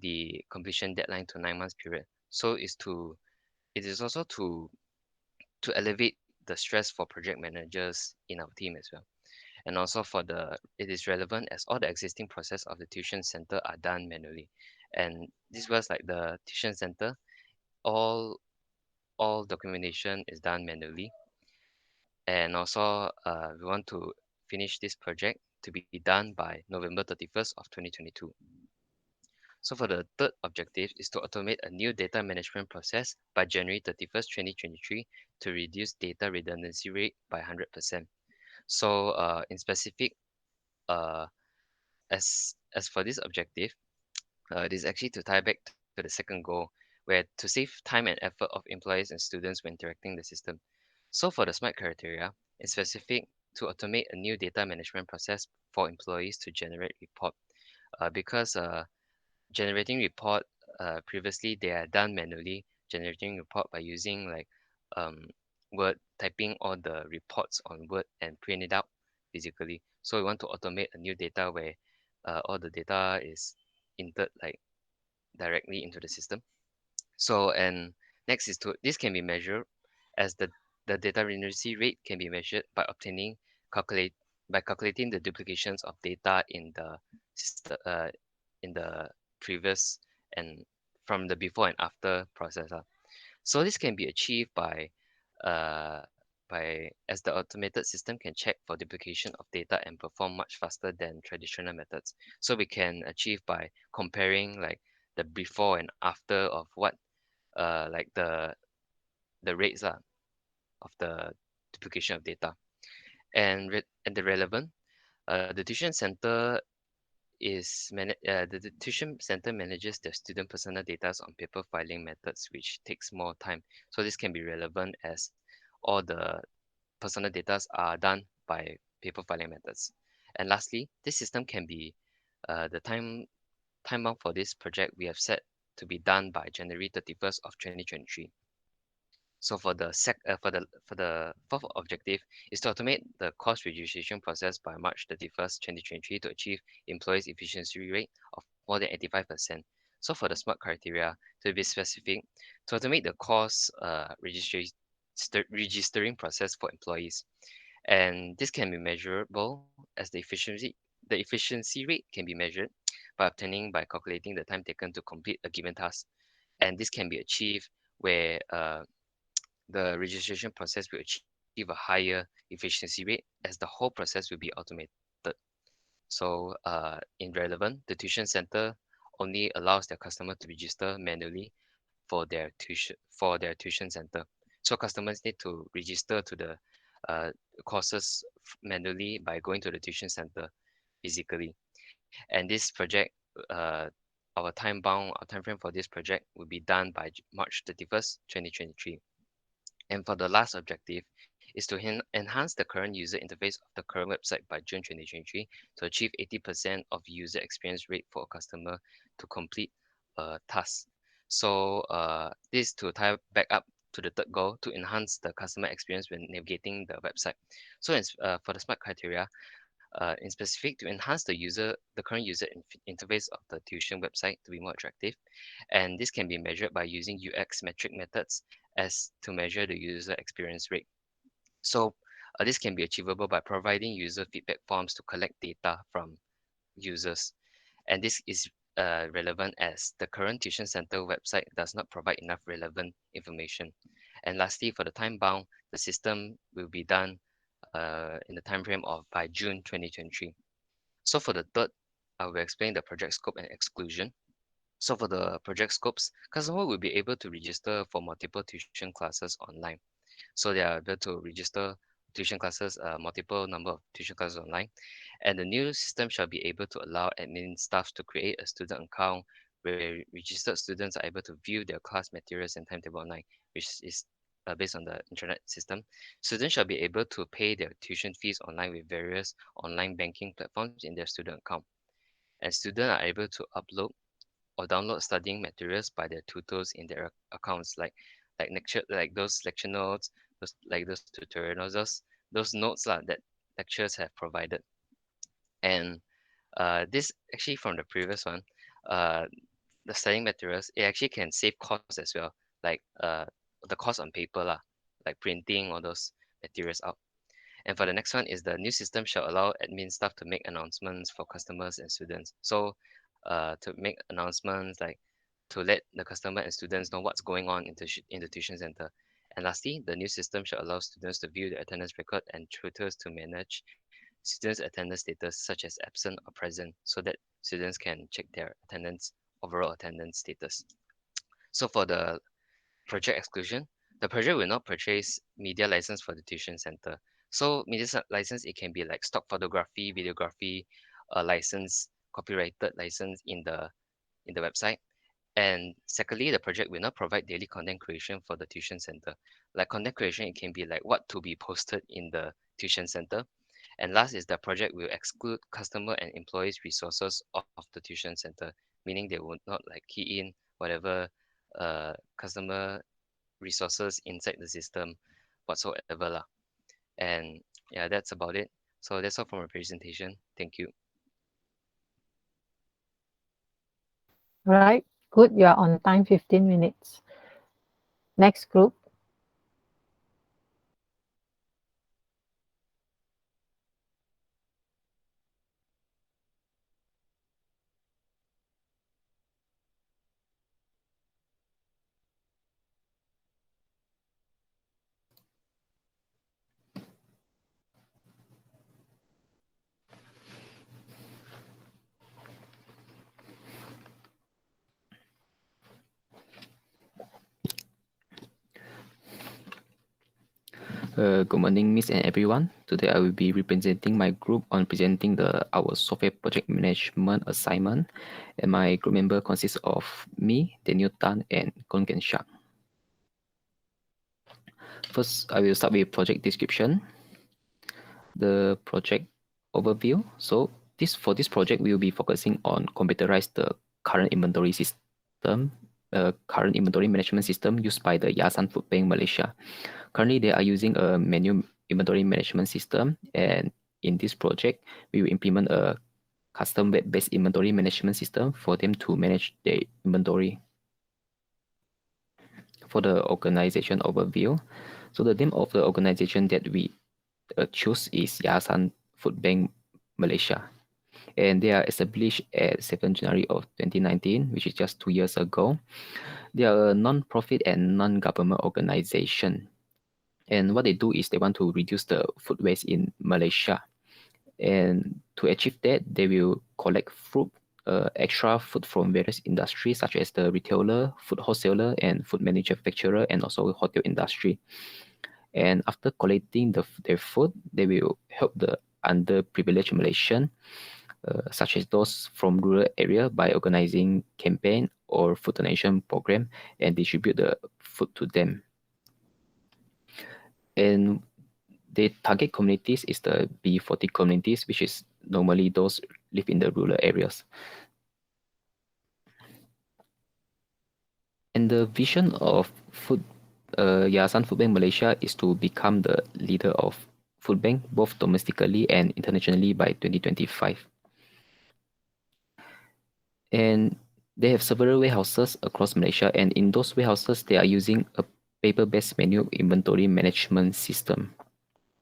the completion deadline to 9 months period. So it is also to elevate the stress for project managers in our team as well. And also it is relevant as all the existing process of the tuition center are done manually. And this was like the tuition center, all all documentation is done manually. And also we want to finish this project to be done by November 31st of 2022. So for the third objective is to automate a new data management process by January 31st, 2023 to reduce data redundancy rate by 100%. So in specific, uh, as for this objective, it is actually to tie back to the second goal, where to save time and effort of employees and students when interacting the system. So for the smart criteria, it's specific to automate a new data management process for employees to generate report. Because generating report, previously they are done manually, generating report by using like um, Word, typing all the reports on Word and print it out physically. So we want to automate a new data where all the data is entered like directly into the system. So and next is to this can be measured as the data redundancy rate can be measured by calculate by calculating the duplications of data system in the previous and from the before and after process. So this can be achieved uh, by as the automated system can check for duplication of data and perform much faster than traditional methods. So we can achieve by comparing like the before and after of what like the rates of the duplication of data. And the relevant, the tuition center the tuition center manages the student personal data on paper filing methods, which takes more time. So this can be relevant as all the personal data are done by paper filing methods. And lastly, this system can be the time bound for this project we have set to be done by January 31st of 2023. So for the fourth objective is to automate the cost registration process by March 31st, 2023 to achieve employees efficiency rate of more than 85%. So for the SMART criteria, to be specific, to automate the cost registering process for employees. And this can be measurable as the efficiency rate can be measured by calculating the time taken to complete a given task. And this can be achieved where the registration process will achieve a higher efficiency rate as the whole process will be automated. So in relevant, the tuition center only allows their customer to register manually for their tuition center. So customers need to register to the uh, courses manually by going to the tuition center physically. And this project, uh, our time frame for this project will be done by March 31st, 2023. And for the last objective is to enhance the current user interface of the current website by June 2023 to achieve 80% of user experience rate for a customer to complete a task. So this to tie back up to the third goal to enhance the customer experience when navigating the website. So for the smart criteria, in specific to enhance the current user interface of the tuition website to be more attractive, and this can be measured by using UX metric methods as to measure the user experience rate. So this can be achievable by providing user feedback forms to collect data from users, and this is relevant as the current tuition center website does not provide enough relevant information. And lastly, for the time bound, the system will be done in the time frame of by June 2023. So for the third, I will explain the project scope and exclusion. So for the project scopes, customer will be able to register for multiple tuition classes online. So they are able to register tuition classes, multiple number of tuition classes online. And the new system shall be able to allow admin staff to create a student account where registered students are able to view their class materials and timetable online, which is based on the internet system. Students shall be able to pay their tuition fees online with various online banking platforms in their student account. And students are able to upload or download studying materials by their tutors in their accounts, like those lecture notes, those tutorial notes, those notes that lecturers have provided. And this actually from the previous one, uh, the studying materials, it actually can save costs as well, like the cost on paper lah, like printing all those materials out. And for the next one is the new system shall allow admin staff to make announcements for customers and students. So to make announcements like to let the customer and students know what's going on in the tuition center. And lastly, the new system shall allow students to view the attendance record and tutors to manage students' attendance status such as absent or present so that students can check their overall attendance status. So for the project exclusion, the project will not purchase media license for the tuition center. So media license, it can be like stock photography, videography, license, copyrighted license in the website. And secondly, the project will not provide daily content creation for the tuition center. Like content creation, it can be like what to be posted in the tuition center. And last is the project will exclude customer and employees resources of the tuition center, meaning they will not like key in whatever customer resources inside the system whatsoever lah. And yeah, that's about it. So that's all for my presentation. Thank you. Right. Good. You are on time, 15 minutes. Next group. Good morning, Miss and everyone. Today I will be representing my group on presenting our software project management assignment, and my group member consists of me, Daniel Tan, and Kongen Shah. First, I will start with project description. The project overview. So for this project, we will be focusing on computerize the current inventory system current inventory management system used by the Yayasan Food Bank Malaysia. Currently, they are using a manual inventory management system, and in this project, we will implement a custom web-based inventory management system for them to manage their inventory. For the organization overview, so the name of the organization that we choose is Yayasan Food Bank Malaysia, and they are established at 7 January of 2019, which is just 2 years ago. They are a non-profit and non-government organization, and what they do is they want to reduce the food waste in Malaysia. And to achieve that, they will collect food, extra food from various industries such as the retailer, food wholesaler, and food manufacturer, and also hotel industry. And after collecting their food, they will help the underprivileged Malaysian, such as those from rural area, by organizing campaign or food donation program and distribute the food to them. And the target communities is the B40 communities, which is normally those live in the rural areas. And the vision of Yayasan Food Bank Malaysia is to become the leader of food bank both domestically and internationally by 2025. And they have several warehouses across Malaysia, and in those warehouses, they are using a paper-based manual inventory management system.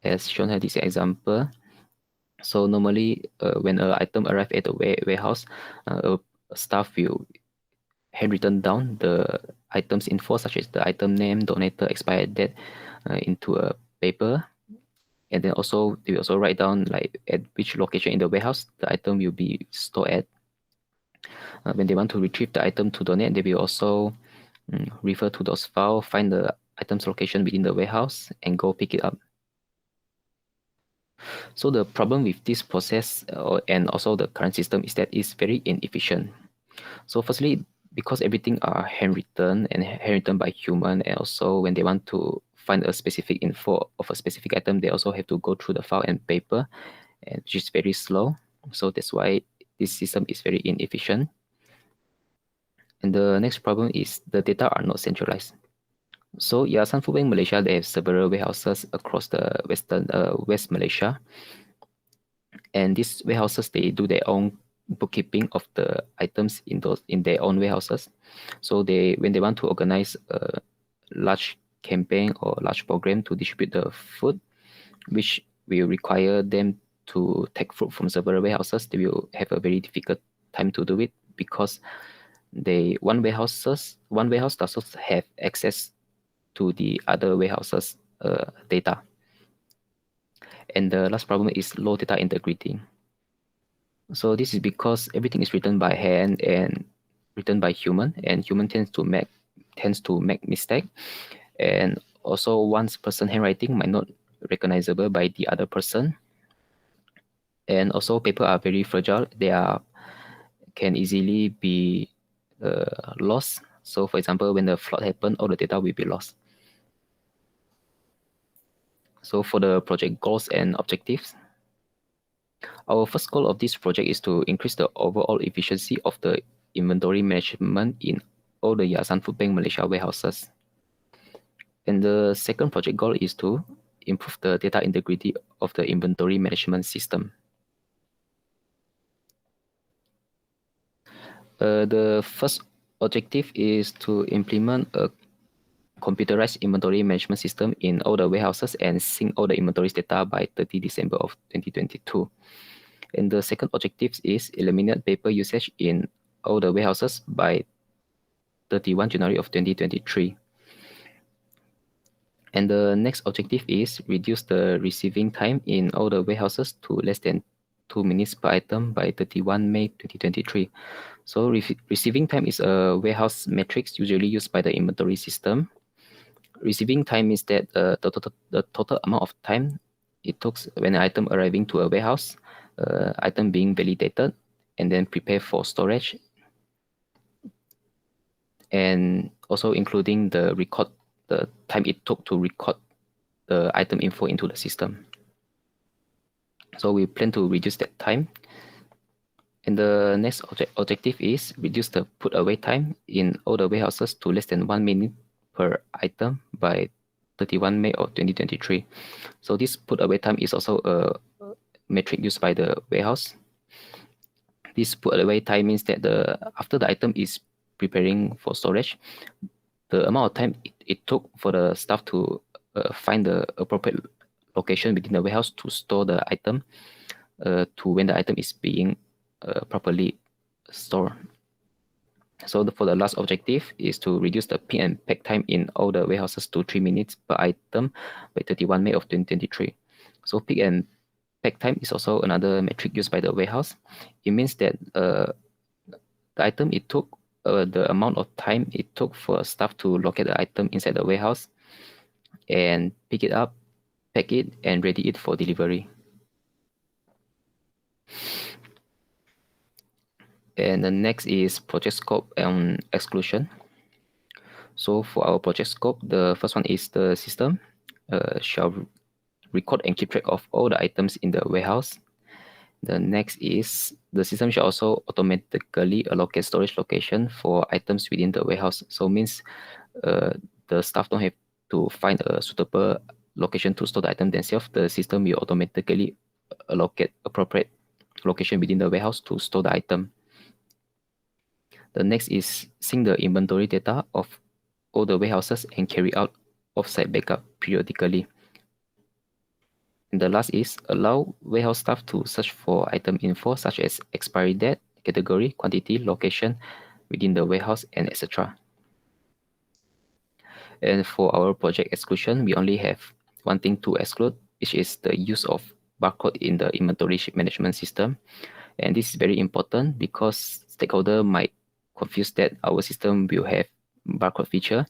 As shown here, this example. So normally, when an item arrives at the warehouse, a staff will handwritten down the items info, such as the item name, donator, expired date, into a paper. And then also, they will also write down like at which location in the warehouse the item will be stored at. When they want to retrieve the item to donate, they will also refer to those files, find the item's location within the warehouse, and go pick it up. So the problem with this process and also the current system is that it's very inefficient. So firstly, because everything are handwritten and handwritten by human, and also when they want to find a specific info of a specific item, they also have to go through the file and paper, and which is very slow. So that's why this system is very inefficient. And the next problem is the data are not centralized. So Yayasan Food Bank Malaysia, they have several warehouses across the West Malaysia. And these warehouses, they do their own bookkeeping of the items in their own warehouses. So when they want to organize a large campaign or large program to distribute the food, which will require them to take food from several warehouses, they will have a very difficult time to do it, because one warehouse does not have access to the other warehouses data. And the last problem is low data integrity. So this is because everything is written by hand and written by human, and human tends to make mistake. And also, one's person handwriting might not recognizable by the other person. And also, paper are very fragile. Can easily be lost. So for example, when the flood happens, all the data will be lost. So for the project goals and objectives, our first goal of this project is to increase the overall efficiency of the inventory management in all the Yayasan Food Bank Malaysia warehouses. And the second project goal is to improve the data integrity of the inventory management system. The first objective is to implement a computerized inventory management system in all the warehouses and sync all the inventories data by 30 December of 2022. And the second objective is eliminate paper usage in all the warehouses by 31 January of 2023. And the next objective is reduce the receiving time in all the warehouses to less than 2 minutes per item by 31 May 2023. So receiving time is a warehouse metrics usually used by the inventory system. Receiving time is that the total amount of time it took when an item arriving to a warehouse, item being validated, and then prepared for storage, and also including the time it took to record the item info into the system. So we plan to reduce that time. And the next objective is reduce the put away time in all the warehouses to less than 1 minute per item by 31 May of 2023. So this put away time is also a metric used by the warehouse. This put away time means that after the item is preparing for storage, the amount of time it took for the staff to find the appropriate location within the warehouse to store the item to when the item is being properly stored. So for the last objective is to reduce the pick and pack time in all the warehouses to 3 minutes per item by 31 May of 2023. So pick and pack time is also another metric used by the warehouse. It means that the item it took, the amount of time it took for staff to locate the item inside the warehouse and pick it up, pack it, and ready it for delivery. And the next is project scope and exclusion. So for our project scope, the first one is the system shall record and keep track of all the items in the warehouse. The next is the system shall also automatically allocate storage location for items within the warehouse. So means the staff don't have to find a suitable location to store the item themselves. The system will automatically allocate appropriate location within the warehouse to store the item. The next is sync the inventory data of all the warehouses and carry out offsite backup periodically. And the last is allow warehouse staff to search for item info such as expiry date, category, quantity, location within the warehouse, and etc. And for our project exclusion, we only have one thing to exclude, which is the use of barcode in the inventory management system. And this is very important because stakeholder might confuse that our system will have barcode feature.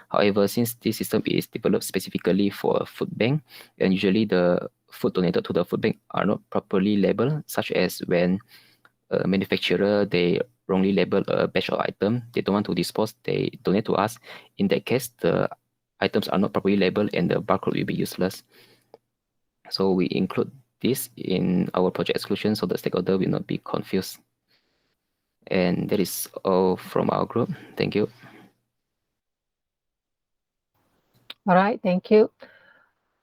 However, since this system is developed specifically for a food bank, and usually the food donated to the food bank are not properly labeled, such as when a manufacturer they wrongly label a batch of item they don't want to dispose, they donate to us. In that case, the items are not properly labeled and the barcode will be useless. So we include this in our project exclusion so the stakeholder will not be confused. And that is all from our group. Thank you. All right, thank you.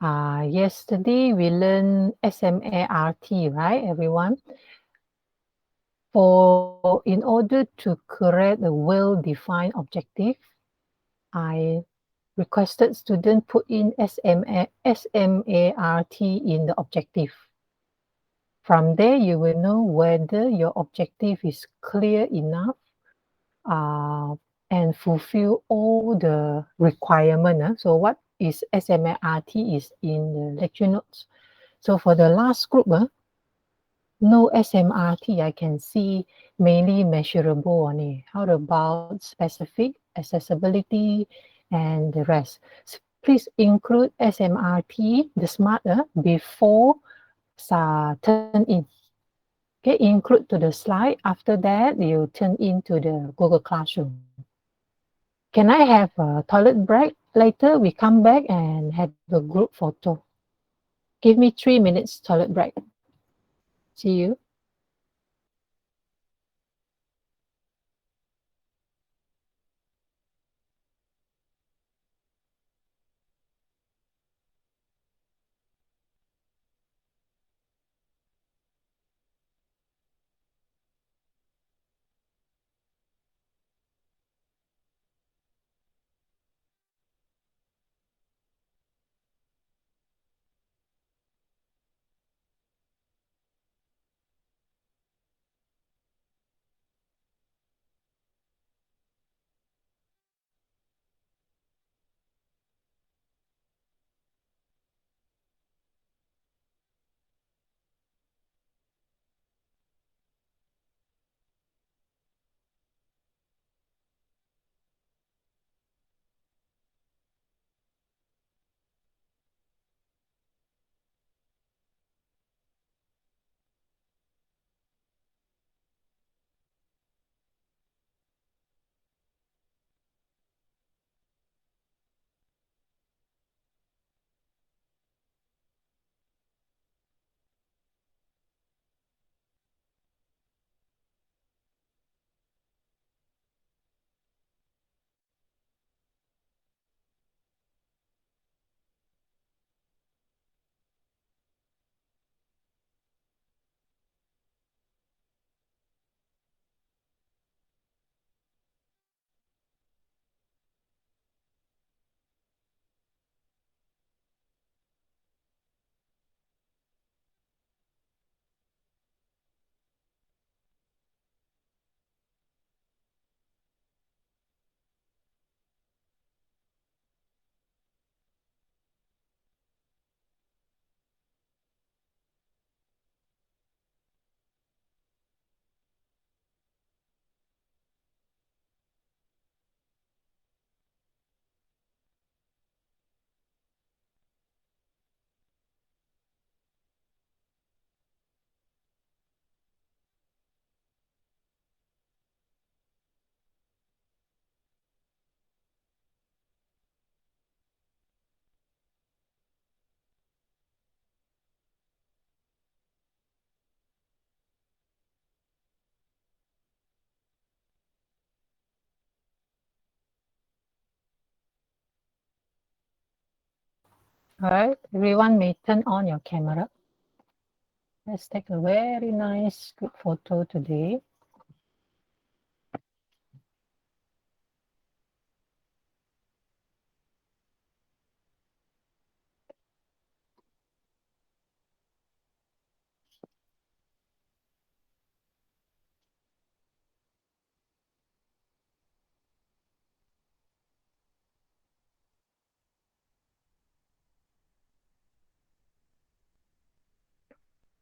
Yesterday we learned SMART, right, everyone? In order to create a well-defined objective, I requested students put in SMART in the objective. From there, you will know whether your objective is clear enough and fulfill all the requirement. So what is SMART is in the lecture notes. So for the last group, no SMRT, I can see mainly measurable only. How about specific, accessibility, and the rest? So please include SMRT, the SMART, before turn in. Okay, include to the slide. After that, you turn into the Google Classroom. Can I have a toilet break? Later, we come back and have a group photo. Give me 3 minutes toilet break. See you. All right, everyone may turn on your camera. Let's take a very nice group photo today.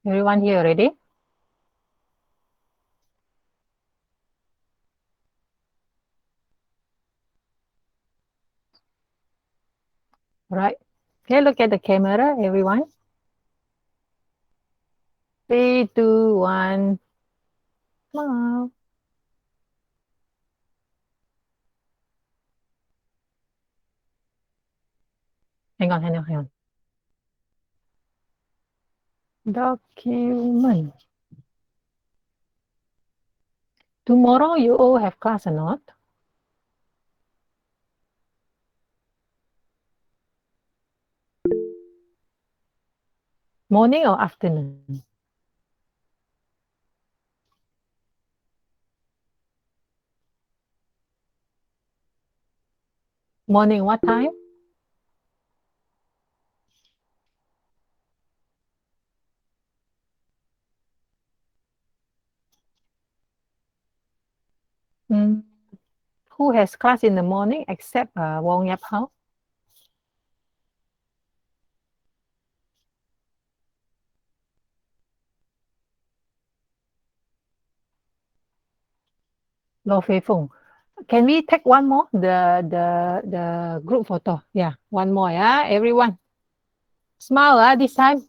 Everyone here ready? Right. Okay, look at the camera, everyone. 3, 2, 1. Smile. Hang on. Document. Tomorrow you all have class or not? Morning or afternoon? Morning, what time? Mm. Who has class in the morning except Wong Yap Hao? Lo Fei Fung. Can we take one more? The group photo. Yeah, one more. Yeah, everyone. Smile this time.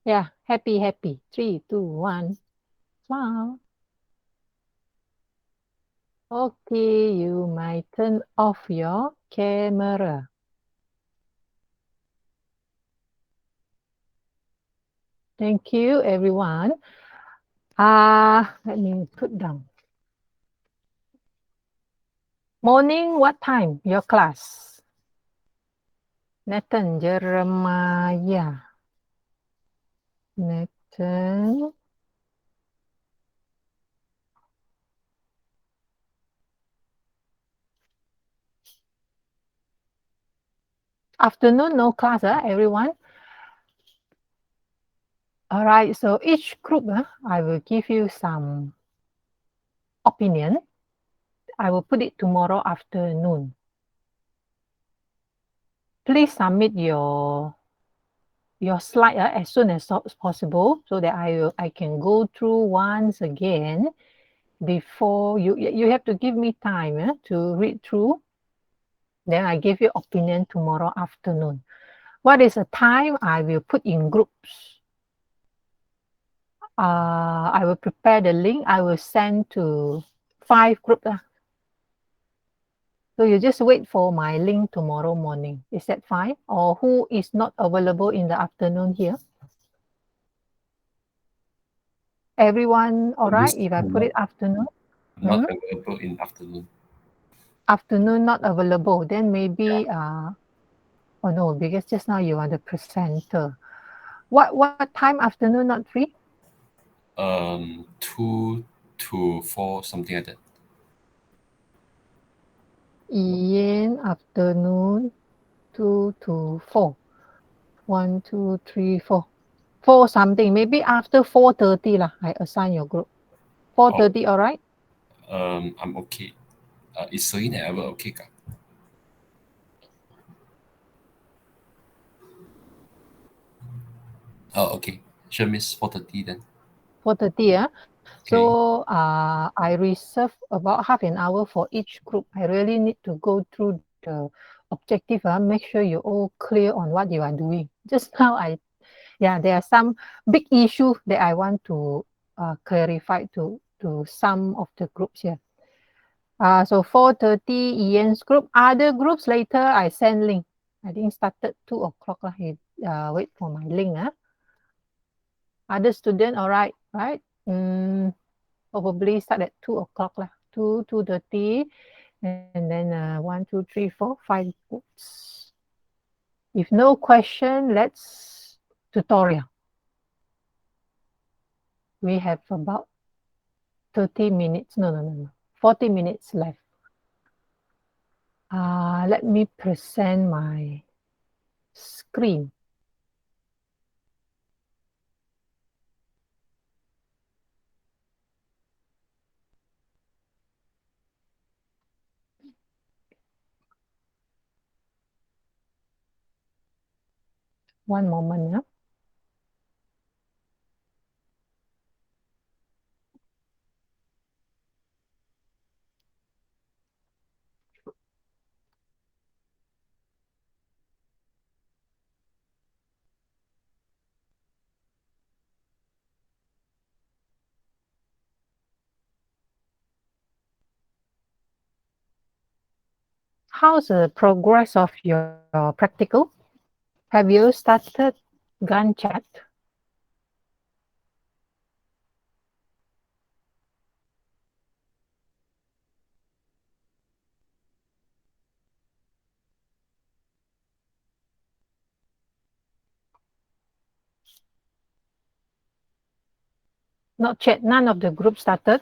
Yeah, happy. 3, 2, 1. Smile. Okay, you might turn off your camera. Thank you, everyone. Let me put down. Morning, what time? Your class? Nathan, Jeremiah. Nathan. Afternoon, no class, everyone. All right, so each group, I will give you some opinion. I will put it tomorrow afternoon. Please submit your slide as soon as possible so that I can go through once again before you have to give me time to read through. Then I give you opinion tomorrow afternoon. What is the time? I will put in groups. I will prepare the link. I will send to 5 groups. So you just wait for my link tomorrow morning. Is that fine? Or who is not available in the afternoon here? Everyone all right if I put it afternoon? Not available in afternoon. Afternoon not available. Then maybe oh no, because just now you are the presenter. What time afternoon not free? 2 to 4, something like that. Ian afternoon 2 to 4. 1, 2, 3, 4. 4 something. Maybe after 4:30 lah. I assign your group. 4:30, all right? I'm okay. Is Serene ever okay ka? Oh, okay. Sure, miss 4:30 then. 4:30, yeah. Okay. So I reserve about half an hour for each group. I really need to go through the objective. Make sure you're all clear on what you are doing. Just now, there are some big issues that I want to clarify to some of the groups here. So 4:30 Ian's group. Other groups later I send link. I think started 2 o'clock. Wait for my link. Other student, all right? Probably start at 2 o'clock. 2:30. And then 1, 2, 3, 4, 5 groups. If no question, let's tutorial. We have about 30 minutes. No. 40 minutes left. Let me present my screen. One moment. Yeah. How's the progress of your practical? Have you started Gantt chart? Not yet. None of the group started.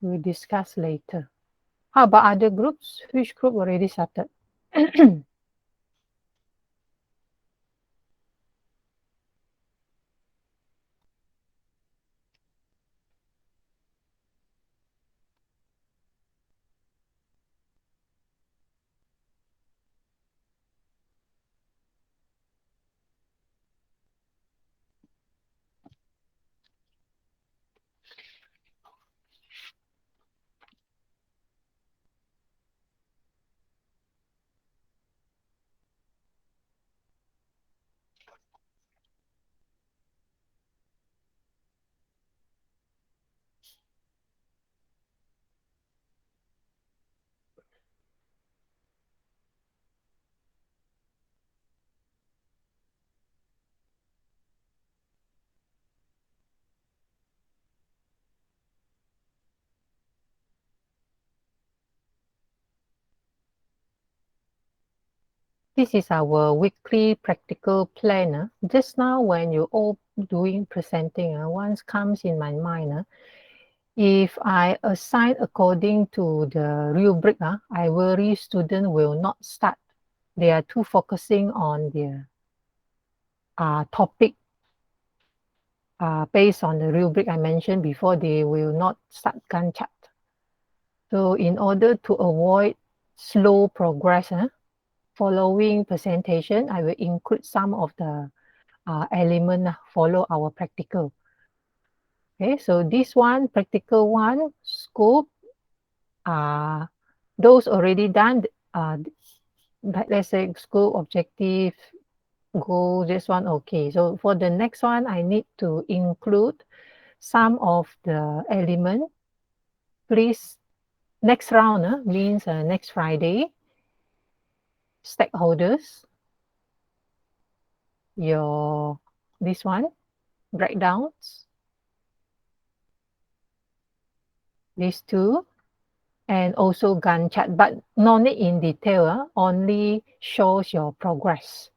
We'll discuss later. How about other groups? Which group already started? This is our weekly practical plan. Just now when you all doing presenting, once comes in my mind, if I assign according to the rubric, I worry student will not start. They are too focusing on their topic based on the rubric I mentioned before. They will not start Gantt chart. So in order to avoid slow progress, following presentation, I will include some of the element follow our practical. Okay, so this one, practical one, scope, those already done, let's say scope, objective, goal, this one, okay. So for the next one, I need to include some of the element. Please, next round means next Friday, stakeholders, your, this one, breakdowns, these two, and also Gantt chart, but not in detail, only shows your progress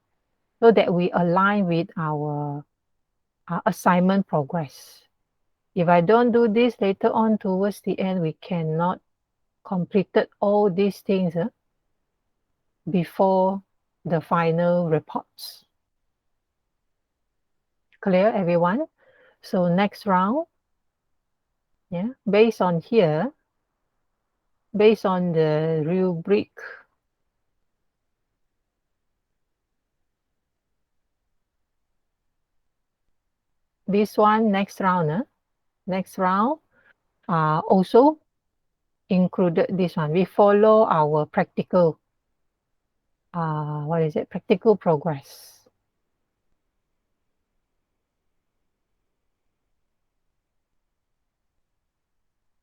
so that we align with our assignment progress. If I don't do this later on towards the end, we cannot completed all these things before the final reports. Clear, everyone? So next round, yeah, based on here, based on the rubric, this one, next round, also included this one. We follow our practical, practical progress.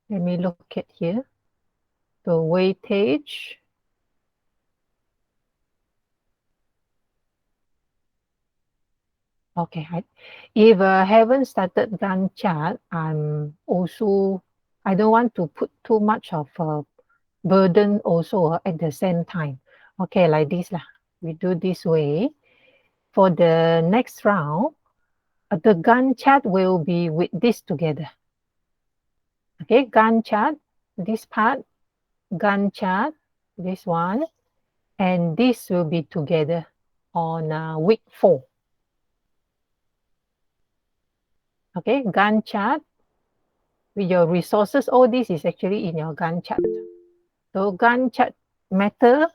Let me look at here. So weightage, Okay. If I haven't started Gantt chart, I don't want to put too much of a burden also at the same time. Okay, like this lah. We do this way. For the next round, the Gantt chart will be with this together. Okay, Gantt chart, this part, Gantt chart, this one, and this will be together on week 4. Okay, Gantt chart with your resources. All this is actually in your Gantt chart. So Gantt chart matter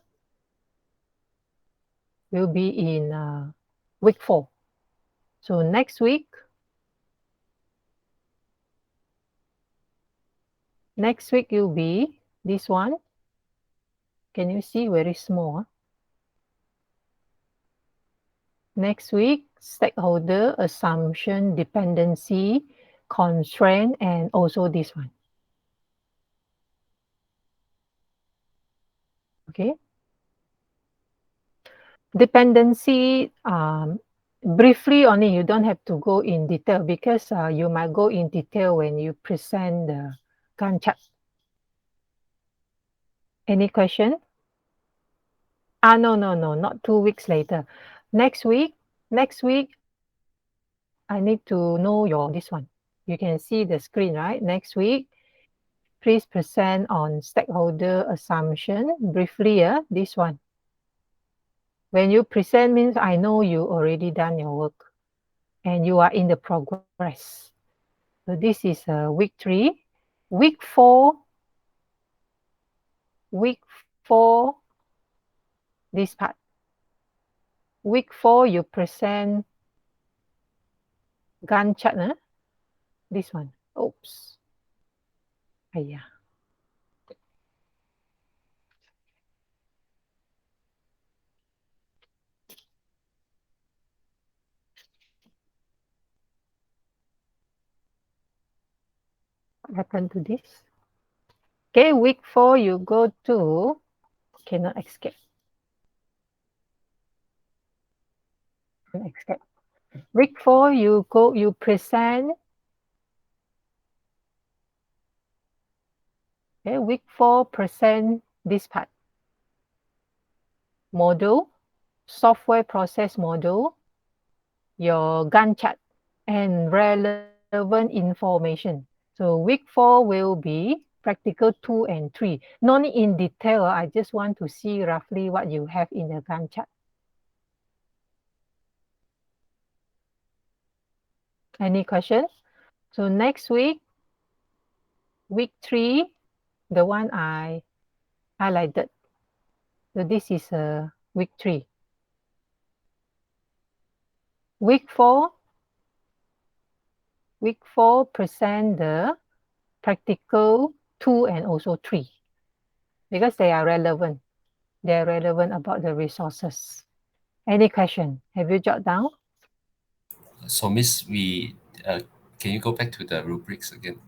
will be in week 4. So next week will be this one. Can you see very small? Next week, stakeholder, assumption, dependency, constraint, and also this one. Okay. Dependency, briefly only, you don't have to go in detail because you might go in detail when you present the Gantt chart. Any question? No, not 2 weeks later. Next week, I need to know your this one. You can see the screen, right? Next week, please present on stakeholder assumption briefly. This one. When you present means I know you already done your work and you are in the progress. So this is week 3. Week 4, this part. Week 4, you present Gantt chart. This one. Oops. Yeah. What happened to this? Okay, week 4, you go to, cannot escape. Week 4, you present. Okay, week 4, present this part. Model, software process model, your Gantt chart, and relevant information. So week 4 will be practical 2 and 3. Not in detail, I just want to see roughly what you have in the Gantt chart. Any questions? So next week 3, the one I highlighted. So this is week 3. Week 4, present the practical 2 and also 3 because they are relevant. They are relevant about the resources. Any question? Have you jot down? So, Miss, can you go back to the rubrics again?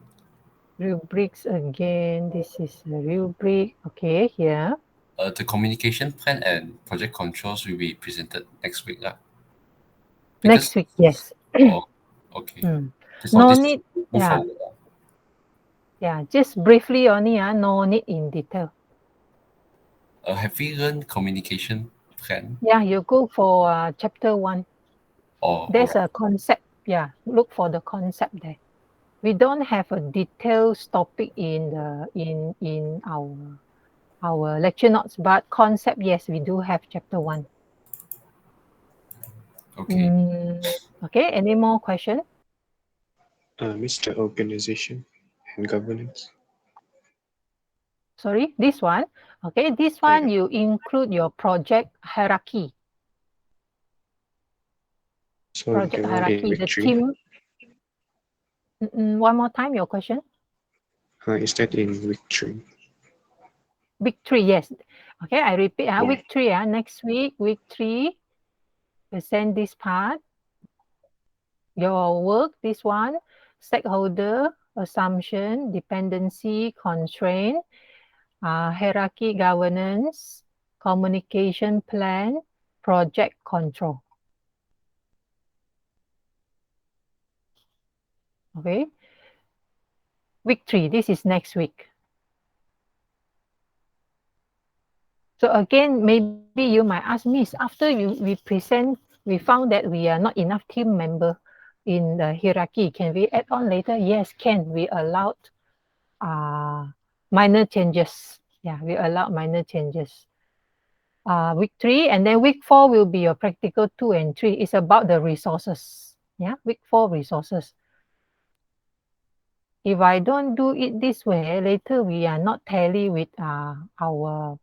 Rubrics again. This is the rubric. Okay, here. The communication plan and project controls will be presented next week. Next week, yes. Okay. No need. Move Yeah. forward. Yeah, just briefly only. No need in detail. Have we learned communication plan? Yeah, you go for chapter 1. There's right. a concept. Yeah, look for the concept there. We don't have a detailed topic in our lecture notes, but concept, yes, we do have chapter 1. Okay. Okay, any more question? Mr. Organization and governance. Sorry, this one. Okay, this one you include your project hierarchy. So Project the one hierarchy, in the week 3. team. One more time, your question. Is that in week 3? Week 3, yes. Okay, I repeat. Yeah. Week 3, next week, week 3, present this part. Your work, this one, stakeholder, assumption, dependency, constraint, hierarchy governance, communication plan, project control. Okay. Week 3, this is next week. So again, maybe you might ask me, after we present, we found that we are not enough team member in the hierarchy. Can we add on later? Yes, can. We allowed minor changes. Yeah, we allowed minor changes. Week 3, and then week 4 will be your practical 2 and 3. It's about the resources. Yeah, week 4 resources. If I don't do it this way, later we are not tally with our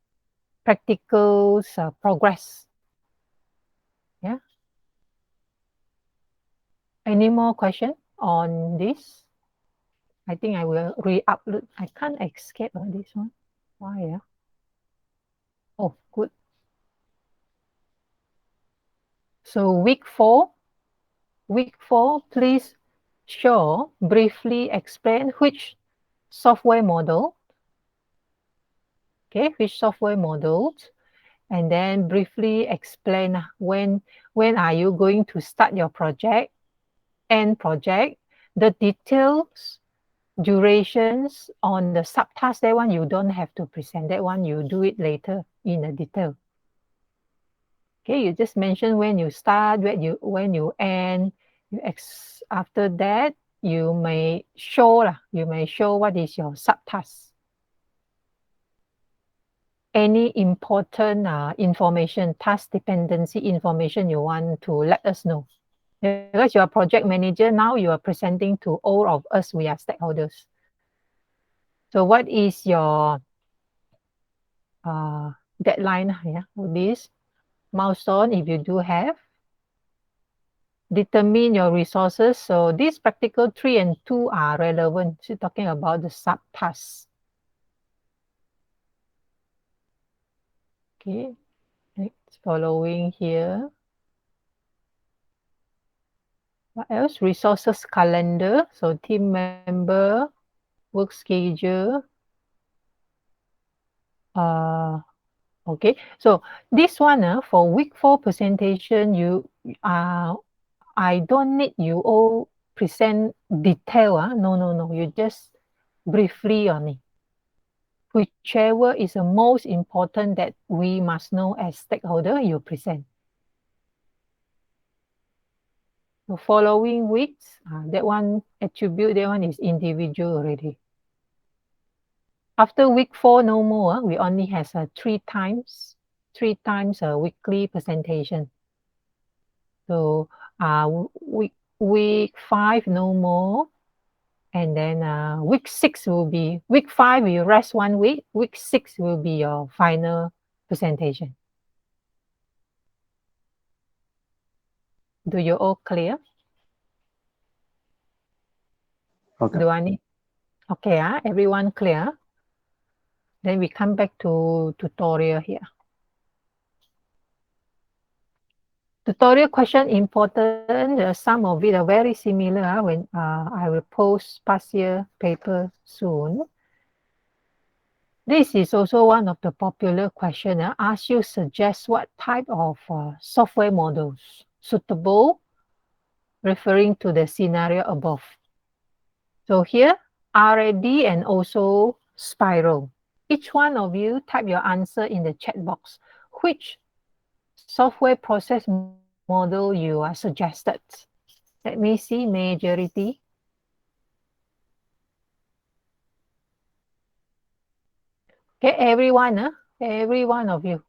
practicals progress. Yeah. Any more question on this? I think I will re-upload. I can't escape on this one. Why? Yeah. Oh, good. So week 4, please show, briefly explain which software model. Okay, which software models, and then briefly explain when are you going to start your project, end project, the details, durations on the subtask. That one you don't have to present. That one you do it later in a detail. Okay, you just mention when you start, when you end. After that, you may show what is your subtask. Any important information, task dependency information you want to let us know. Because you're a project manager, now you are presenting to all of us, we are stakeholders. So what is your deadline for this? Milestone, if you do have. Determine your resources. So these practical 3 and 2 are relevant. So talking about the subtasks. Okay, next following here. What else? Resources calendar. So team member, work schedule. Okay, so this one for week 4 presentation, I don't need you all present detail. No. You just briefly on it. Whichever is the most important that we must know as stakeholder, you present. The following weeks, that one attribute, that one is individual already. After week 4, no more. We only have 3 times a weekly presentation. So week 5, no more. And then week 6 will be, week 5, you rest 1 week. Week 6 will be your final presentation. Do you all clear? Okay. Do I need? Okay, everyone clear? Then we come back to tutorial here. Tutorial question important. Some of it are very similar when I will post past year paper soon. This is also one of the popular questions. Ask you suggest what type of software models suitable, referring to the scenario above. So here, RAD and also Spiral. Each one of you type your answer in the chat box. Which software process model you are suggested? Let me see majority. Okay, everyone, every one of you.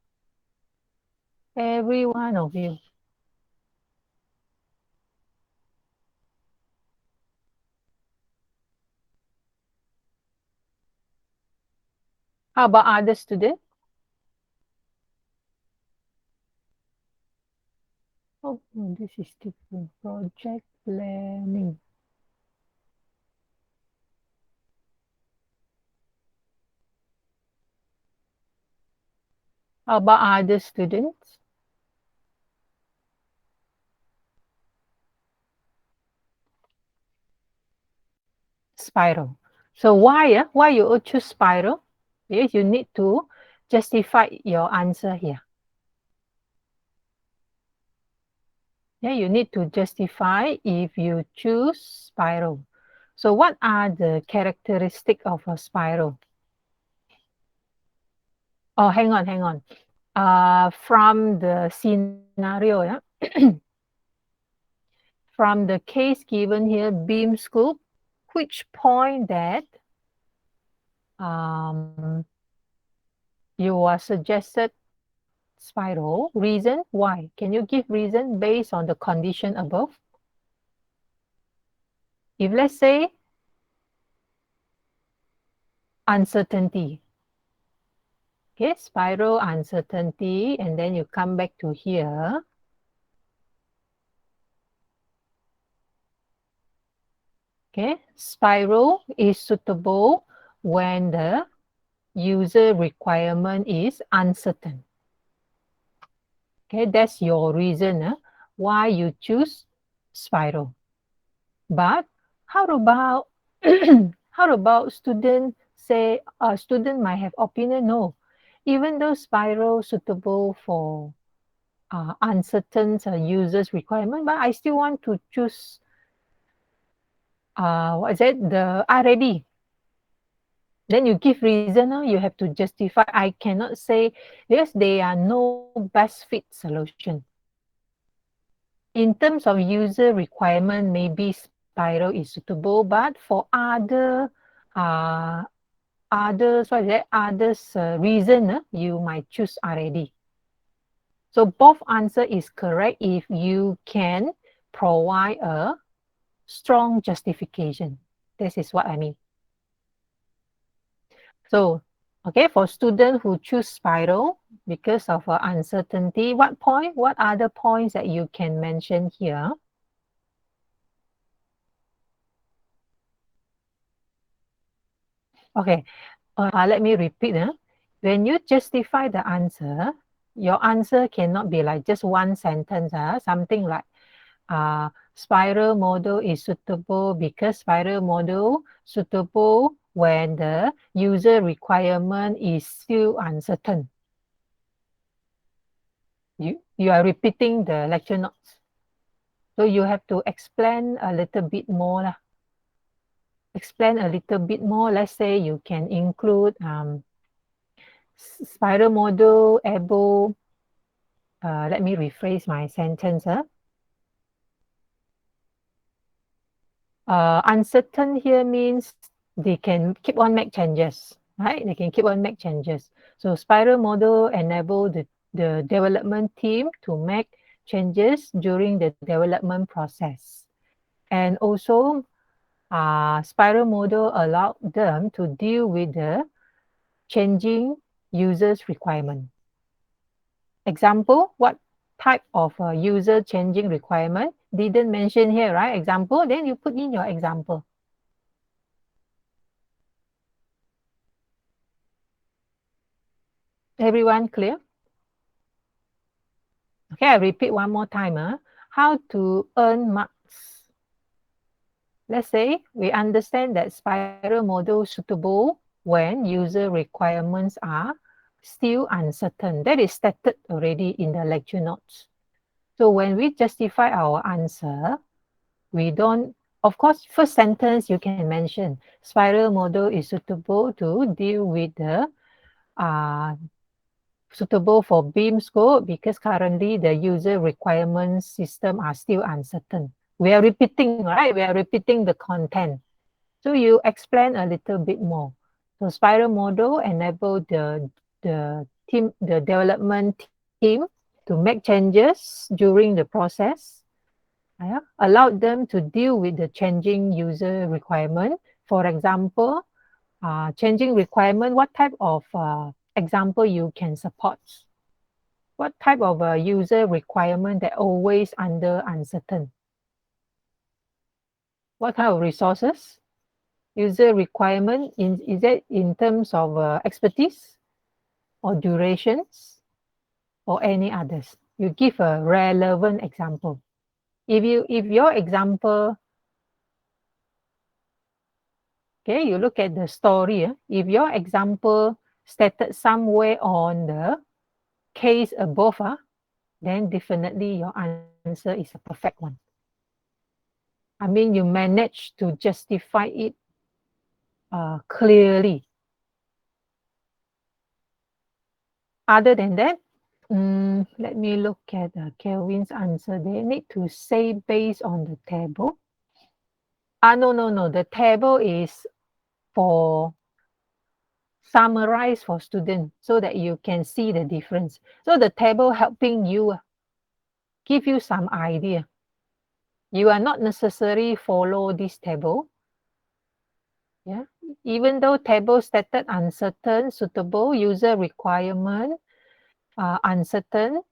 Every one of you. How about other students? Oh, this is different. Project planning. How about other students? Spiral. So why you choose Spiral? Because you need to justify your answer here. Yeah, you need to justify if you choose Spiral. So what are the characteristics of a spiral? Oh, hang on. From the scenario, yeah? From the case given here, beam scoop, which point that you are suggested spiral, reason why? Can you give reason based on the condition above? If let's say uncertainty, okay, spiral uncertainty, and then you come back to here. Okay, spiral is suitable when the user requirement is uncertain. Okay, that's your reason why you choose spiral. But how about how about student say a student might have opinion? No, even though spiral suitable for uncertain users requirement, but I still want to choose what is it, the already. Then you give reason, you have to justify. I cannot say because there are no best fit solution. In terms of user requirement, maybe spiral is suitable, but for others what is that, others reason, you might choose already. So both answer is correct if you can provide a strong justification. This is what I mean. So, okay, for students who choose spiral because of uncertainty, what other points that you can mention here? Okay, let me repeat. When you justify the answer, your answer cannot be like just one sentence. Something like, spiral model is suitable because spiral model suitable when the user requirement is still uncertain. You are repeating the lecture notes. So you have to explain a little bit more lah. Explain a little bit more. Let's say you can include spiral model able, let me rephrase my sentence. Uncertain here means they can keep on make changes, right? They can keep on make changes. So spiral model enable the development team to make changes during the development process. And also, spiral model allow them to deal with the changing users' requirement. Example, what type of user changing requirement? Didn't mention here, right? Example, then you put in your example. Everyone clear? Okay, I repeat one more time. How to earn marks? Let's say we understand that spiral model suitable when user requirements are still uncertain. That is stated already in the lecture notes. So when we justify our answer, we don't, of course, first sentence you can mention spiral model is suitable to deal with the suitable for beam scope because currently the user requirements system are still uncertain. We are repeating, right? We are repeating the content. So you explain a little bit more. So spiral model enable the team, the development team to make changes during the process. Allowed them to deal with the changing user requirement. For example, changing requirement, what type of example you can support? What type of user requirement that always under uncertain? What kind of resources? User requirement, is it in terms of expertise or durations or any others? You give a relevant example. If your example, okay, you look at the story. If your example stated somewhere on the case above, then definitely your answer is a perfect one. I mean, you manage to justify it clearly. Other than that, let me look at Kelvin's answer. They need to say based on the table. No. The table is for summarize for students so that you can see the difference. So the table helping you give you some idea. You are not necessarily follow this table. Yeah, even though table stated uncertain, suitable, user requirement, uncertain,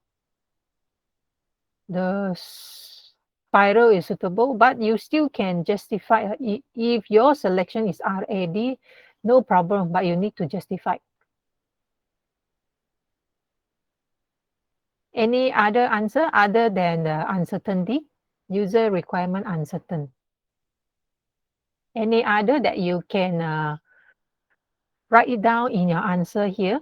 the spiral is suitable, but you still can justify if your selection is RAD, no problem, but you need to justify. Any other answer other than the uncertainty? User requirement uncertain. Any other that you can write it down in your answer here?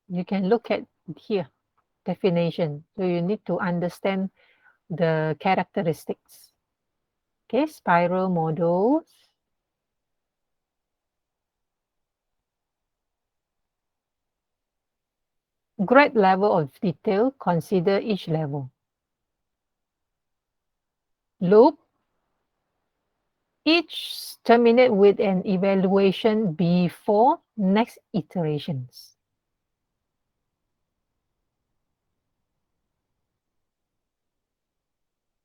You can look at here, definition. So you need to understand the characteristics. Okay, spiral models. Great level of detail, consider each level. Loop, each terminate with an evaluation before next iterations.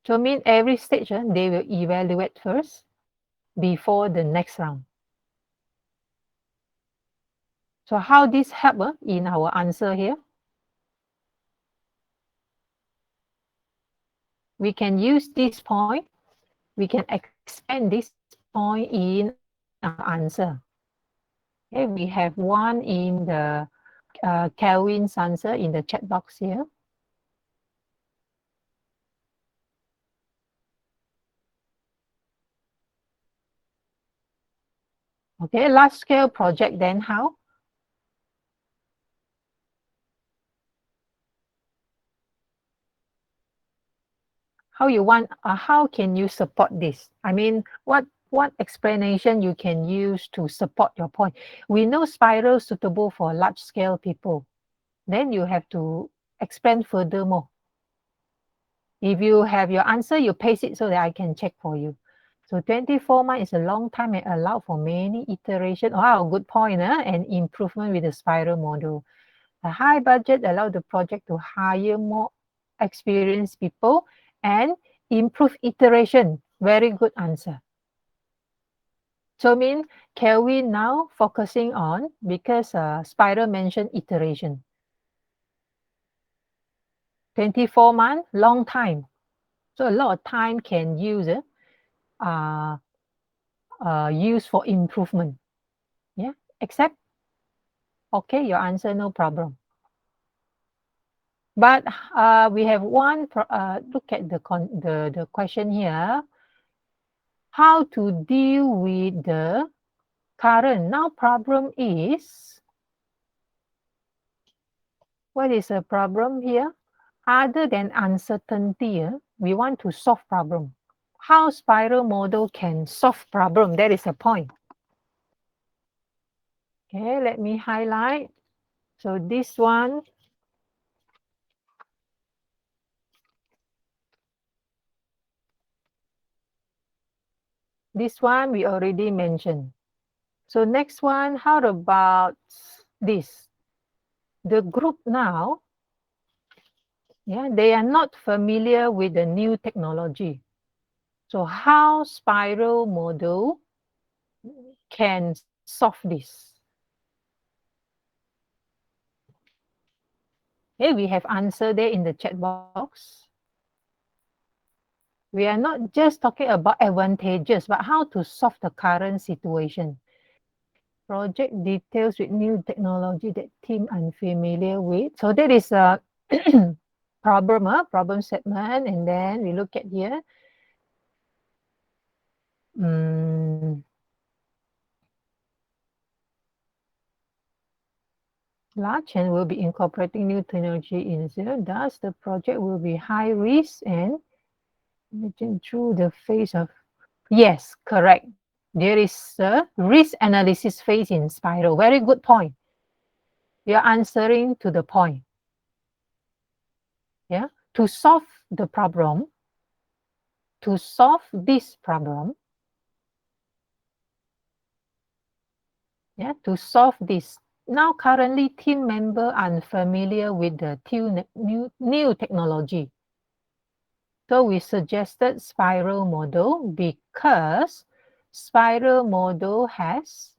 So mean every stage, they will evaluate first before the next round. So how this help in our answer here? We can use this point. We can expand this point in our answer. Okay, we have one in the Kelvin's answer in the chat box here. Okay, large scale project, then how? How you want, how can you support this? I mean, what explanation you can use to support your point? We know spiral suitable for large scale people. Then you have to explain furthermore. If you have your answer, you paste it so that I can check for you. So 24 months is a long time and allow for many iterations. Wow, good point, and improvement with the spiral model. A high budget allow the project to hire more experienced people and improve iteration. Very good answer. So I mean, Kelvin now focusing on, because Spiral mentioned iteration. 24 months, long time. So a lot of time can use use for improvement. Yeah, except, okay, your answer, no problem. But we have one, look at the question here. How to deal with the current. Now problem is, what is a problem here? Other than uncertainty, we want to solve problem. How spiral model can solve problem? That is a point. Okay, let me highlight. So this one, we already mentioned. So next one, how about this? The group now, yeah, they are not familiar with the new technology. So how spiral model can solve this? Okay, we have answer there in the chat box. We are not just talking about advantages, but how to solve the current situation. Project details with new technology that team unfamiliar with. So that is a problem statement. And then we look at here. large and will be incorporating new technology in zero. Thus, the project will be high risk and through the phase of, yes, correct. There is a risk analysis phase in Spiral. Very good point. You're answering to the point. Yeah, to solve the problem, to solve this problem, yeah, to solve this. Now, currently, team members are unfamiliar with the new technology. So we suggested spiral model because spiral model has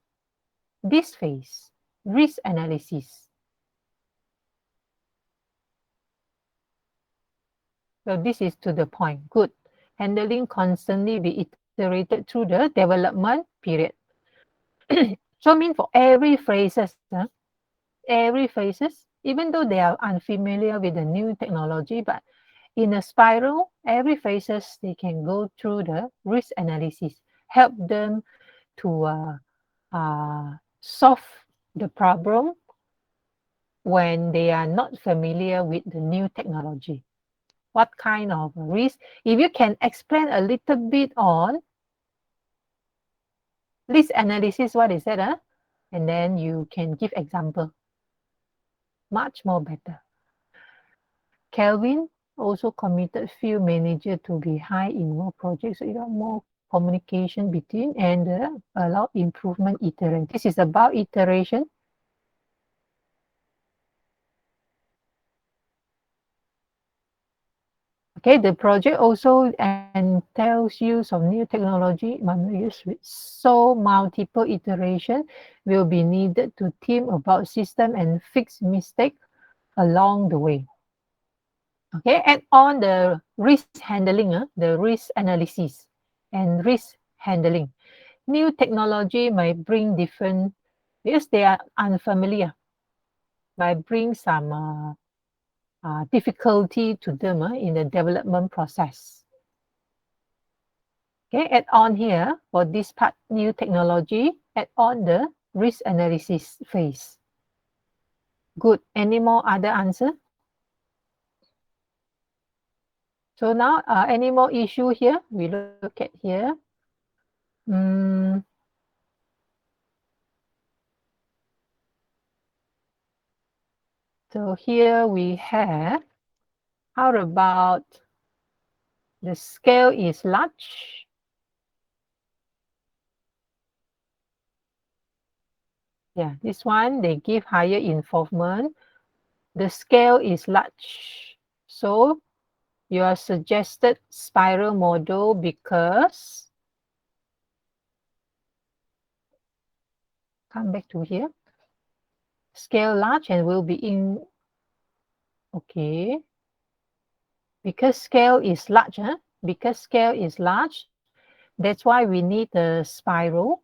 this phase, risk analysis. So this is to the point. Good. Handling constantly be iterated through the development period. So I mean for every phrases, even though they are unfamiliar with the new technology, but in a spiral, every phases they can go through the risk analysis, help them to solve the problem when they are not familiar with the new technology. What kind of risk? If you can explain a little bit on risk analysis, what is that? And then you can give example. Much more better. Kelvin also committed few manager to be high in more projects, so you have more communication between and allow improvement iteration. This is about iteration. Okay, the project also entails use of new technology, use with so multiple iteration will be needed to team about system and fix mistake along the way. Okay, and on the risk handling, the risk analysis and risk handling. New technology might bring different, because they are unfamiliar, might bring some difficulty to them in the development process. Okay, add on here for this part, new technology, add on the risk analysis phase. Good. Any more other answer? So now, any more issue here? We look at here. So here we have, how about the scale is large? Yeah, this one, they give higher involvement. The scale is large. So your suggested spiral model because, come back to here, scale large and will be in, okay, because scale is large, because scale is large, that's why we need a spiral,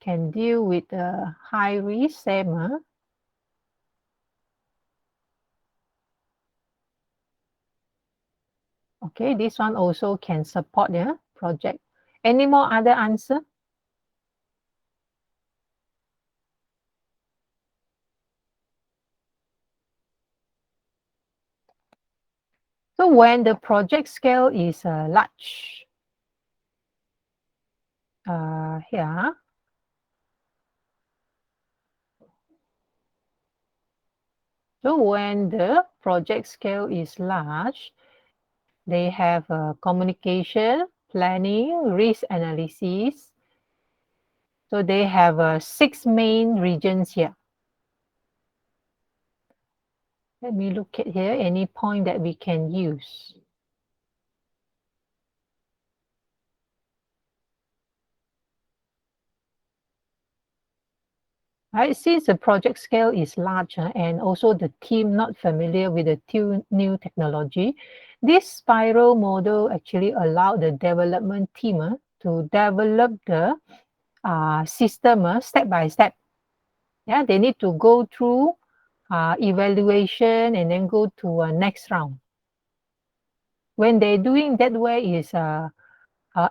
can deal with the high risk, same, okay, this one also can support the project. Any more other answer? So when the project scale is large, here, so when the project scale is large, they have communication, planning, risk analysis. So they have 6 main regions here. Let me look at here, any point that we can use. Right, since the project scale is larger and also the team not familiar with the new technology, this spiral model actually allow the development team to develop the system step by step. Yeah, they need to go through evaluation and then go to a next round. When they're doing that way is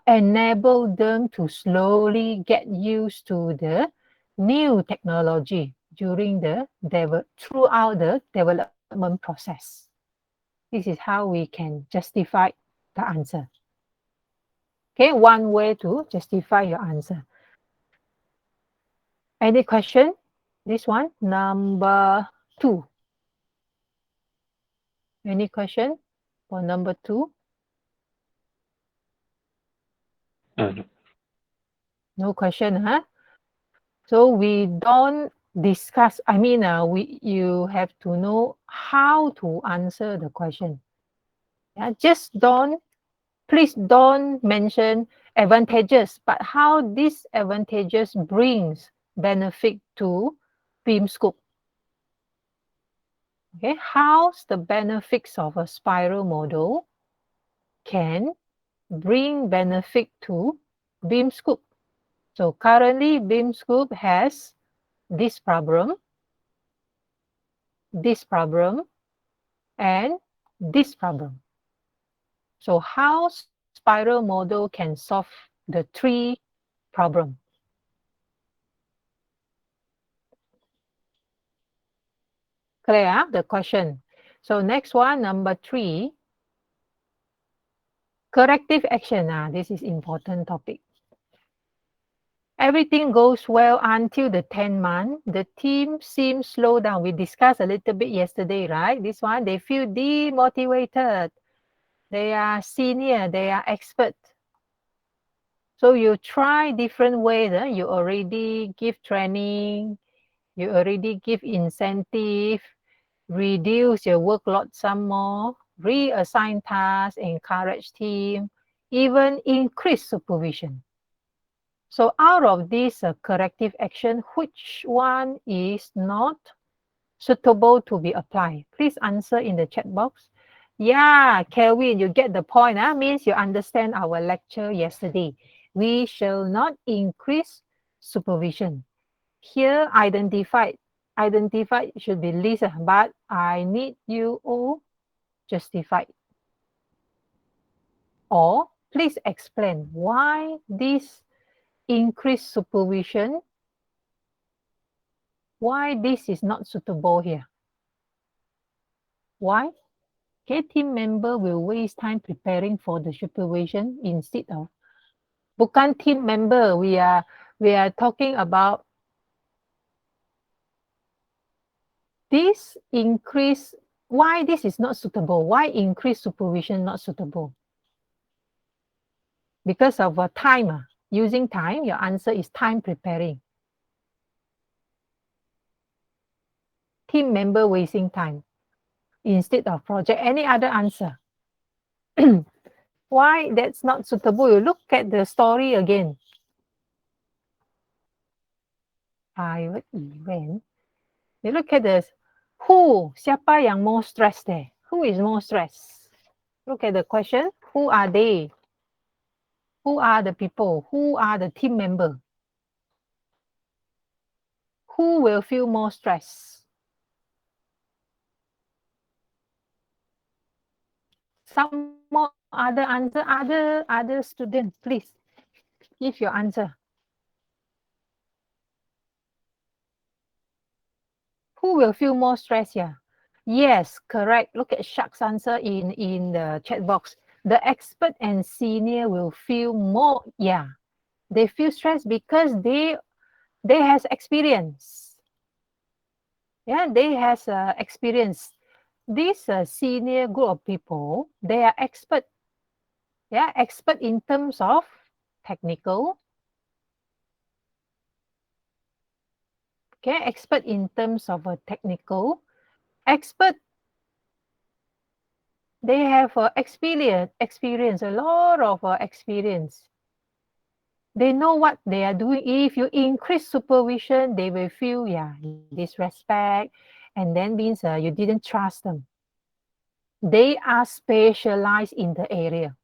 enable them to slowly get used to the new technology throughout the development process. This is how we can justify the answer. Okay, one way to justify your answer. Any question? This one, number 2. Any question for number 2? No. No question, huh? So we don't discuss. I mean, you have to know how to answer the question. Yeah, please don't mention advantages, but how these advantages brings benefit to beam scoop. Okay, how's the benefits of a spiral model can bring benefit to beam scoop? So currently beam scoop has this problem, and this problem. So how spiral model can solve the 3 problem? Clear the question. So next one, number 3, corrective action. This is important topic. Everything goes well until the 10th month. The team seems slow down. We discussed a little bit yesterday, right? This one, they feel demotivated. They are senior, they are expert. So you try different ways. You already give training, you already give incentive, reduce your workload some more, reassign tasks, encourage team, even increase supervision. So out of this corrective action, which one is not suitable to be applied? Please answer in the chat box. Yeah, Kelvin, you get the point. Means you understand our lecture yesterday. We shall not increase supervision. Here, identified should be list, but I need you all justify. Or please explain why this increased supervision, why this is not suitable here. Why? Okay, team member will waste time preparing for the supervision instead of bukan team member. We are talking about this increase. Why this is not suitable? Why increase supervision not suitable? Because of a time. Using time, your answer is time preparing. Team member wasting time instead of project. Any other answer? Why that's not suitable? You look at the story again. Private event. You look at this. Who? Siapa yang more stressed there? Who is more stressed? Look at the question. Who are they? Who are the people? Who are the team member? Who will feel more stress? Some more other answer, other students, please give your answer. Who will feel more stress here? Yes, correct. Look at Shak's answer in the chat box. The expert and senior will feel more, they feel stressed because they has experience. Yeah, they has experience. This senior group of people, they are expert. Yeah, expert in terms of technical. Okay, expert in terms of technical. Expert, they have experience, a lot of experience. They know what they are doing. If you increase supervision, they will feel, disrespect, and then means you didn't trust them. They are specialized in the area.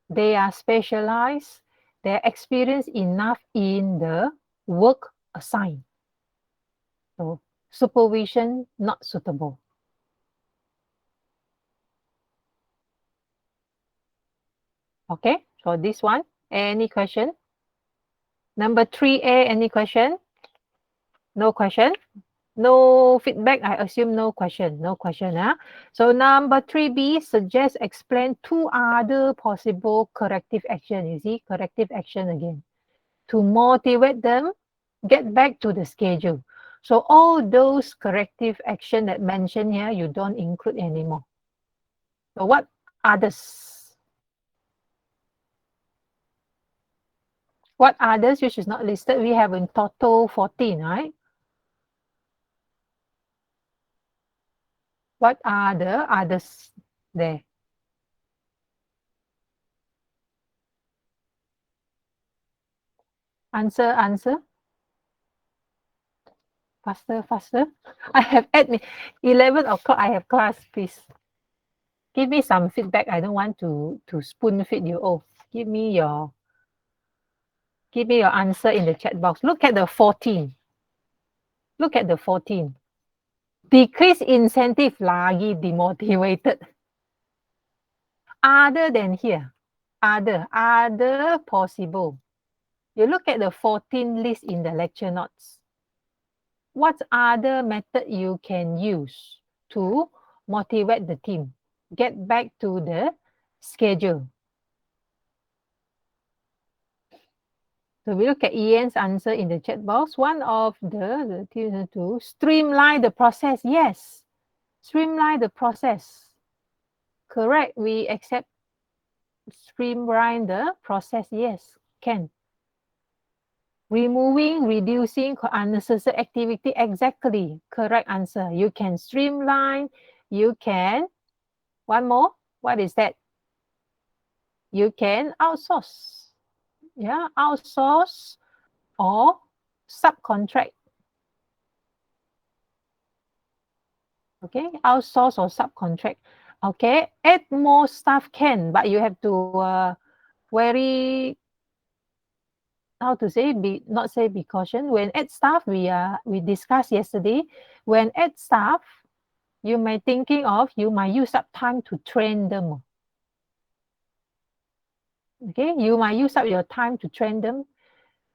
They are specialized. They are experienced enough in the work assigned. So supervision not suitable. Okay, so this one, any question? Number 3A, any question? No question? No feedback? I assume no question. No question. So number 3B, suggest, explain two other possible corrective action. You see, corrective action again. To motivate them, get back to the schedule. So all those corrective action that mentioned here, you don't include anymore. So what others? What others which is not listed? We have in total 14, right? What are the others there? Answer. Faster. I have 11 o'clock. I have class, please. Give me some feedback. I don't want to spoon feed you. Oh, give me your answer in the chat box. Look at the 14. Look at the 14. Decrease incentive lagi demotivated. Other than here. Other possible. You look at the 14 list in the lecture notes. What other method you can use to motivate the team? Get back to the schedule. So we look at Ian's answer in the chat box. One of the to streamline the process. Yes, streamline the process. Correct. We accept streamline the process. Yes, can. Removing, reducing unnecessary activity. Exactly. Correct answer. You can streamline. You can. One more. What is that? You can outsource. Yeah, outsource or subcontract. Okay, outsource or subcontract. Okay, add more staff can, but you have to very, how to say, not say be caution. When add staff, we discussed yesterday. When add staff, you may thinking of you might use up time to train them. Okay, you might use up your time to train them.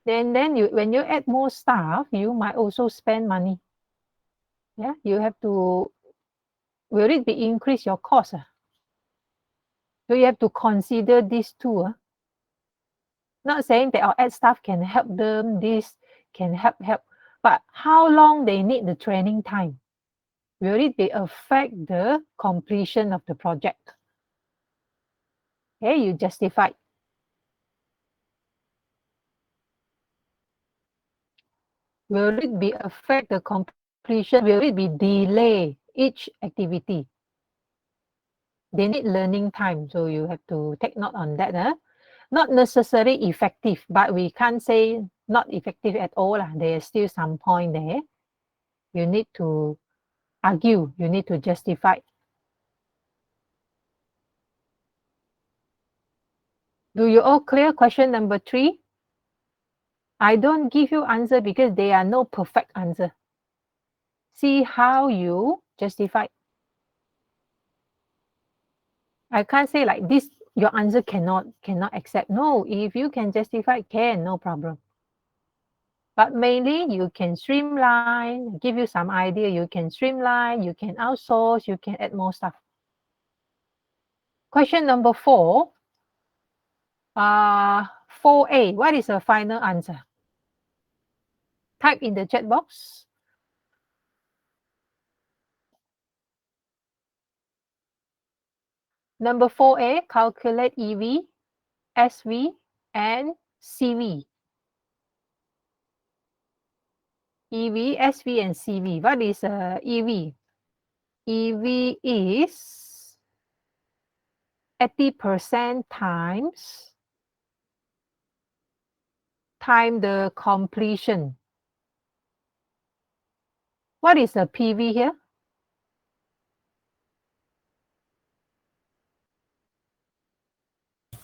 Then you, when you add more staff, you might also spend money. Yeah, you have to, will it be increase your cost? So you have to consider these two. Not saying that our ad staff can help them, this can help, but how long they need the training time? Will it be affect the completion of the project? Okay, you justify. Will it be affect the completion? Will it be delay each activity? They need learning time, so you have to take note on that. Not necessarily effective, but we can't say not effective at all. There's still some point there. You need to argue, you need to justify. Do you all clear question number 3? I don't give you answer because there are no perfect answer. See how you justify. I can't say like this, your answer cannot accept. No, if you can justify, can, no problem. But mainly you can streamline, give you some idea, you can streamline, you can outsource, you can add more stuff. Question number 4. 4A, what is the final answer? Type in the chat box. Number 4A, calculate EV, SV, and CV. EV, SV, and CV. What is EV? EV is 80% times the completion. What is the PV here?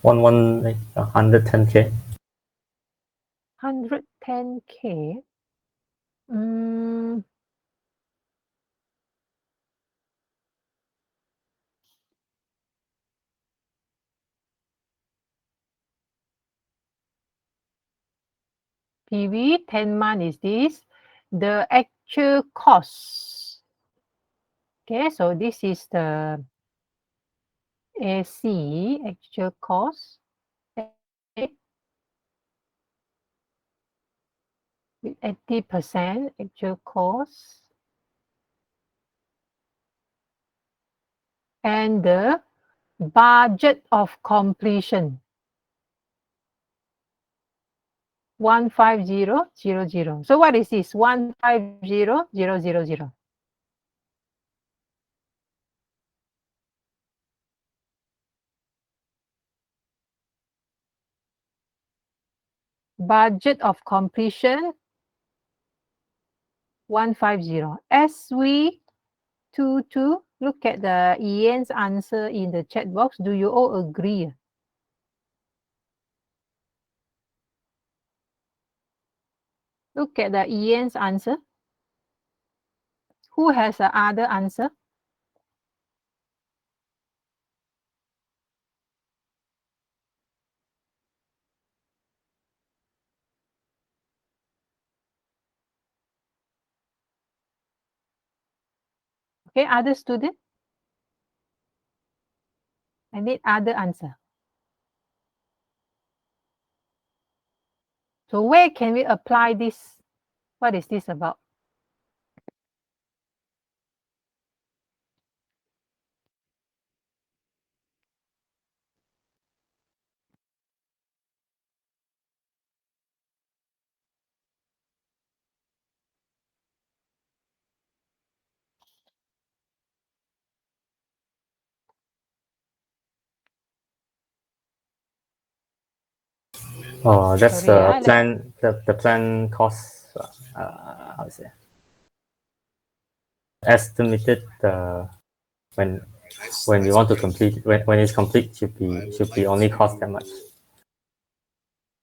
110K. 110K. PV 10 month is this. the actual cost. Okay, so this is the AC, actual cost. Okay. With 80% actual cost. And the budget of completion. 15000. So what is this? 150000. Budget of completion 150. As we to look at the Ian's answer in the chat box, do you all agree? Look at the Ian's answer. Who has the other answer? Okay, other student? I need other answer. So where can we apply this? What is this about? Oh, that's Sorry, the plan. The plan cost. How to say? Estimated when you want to complete when it's complete should be only cost that much.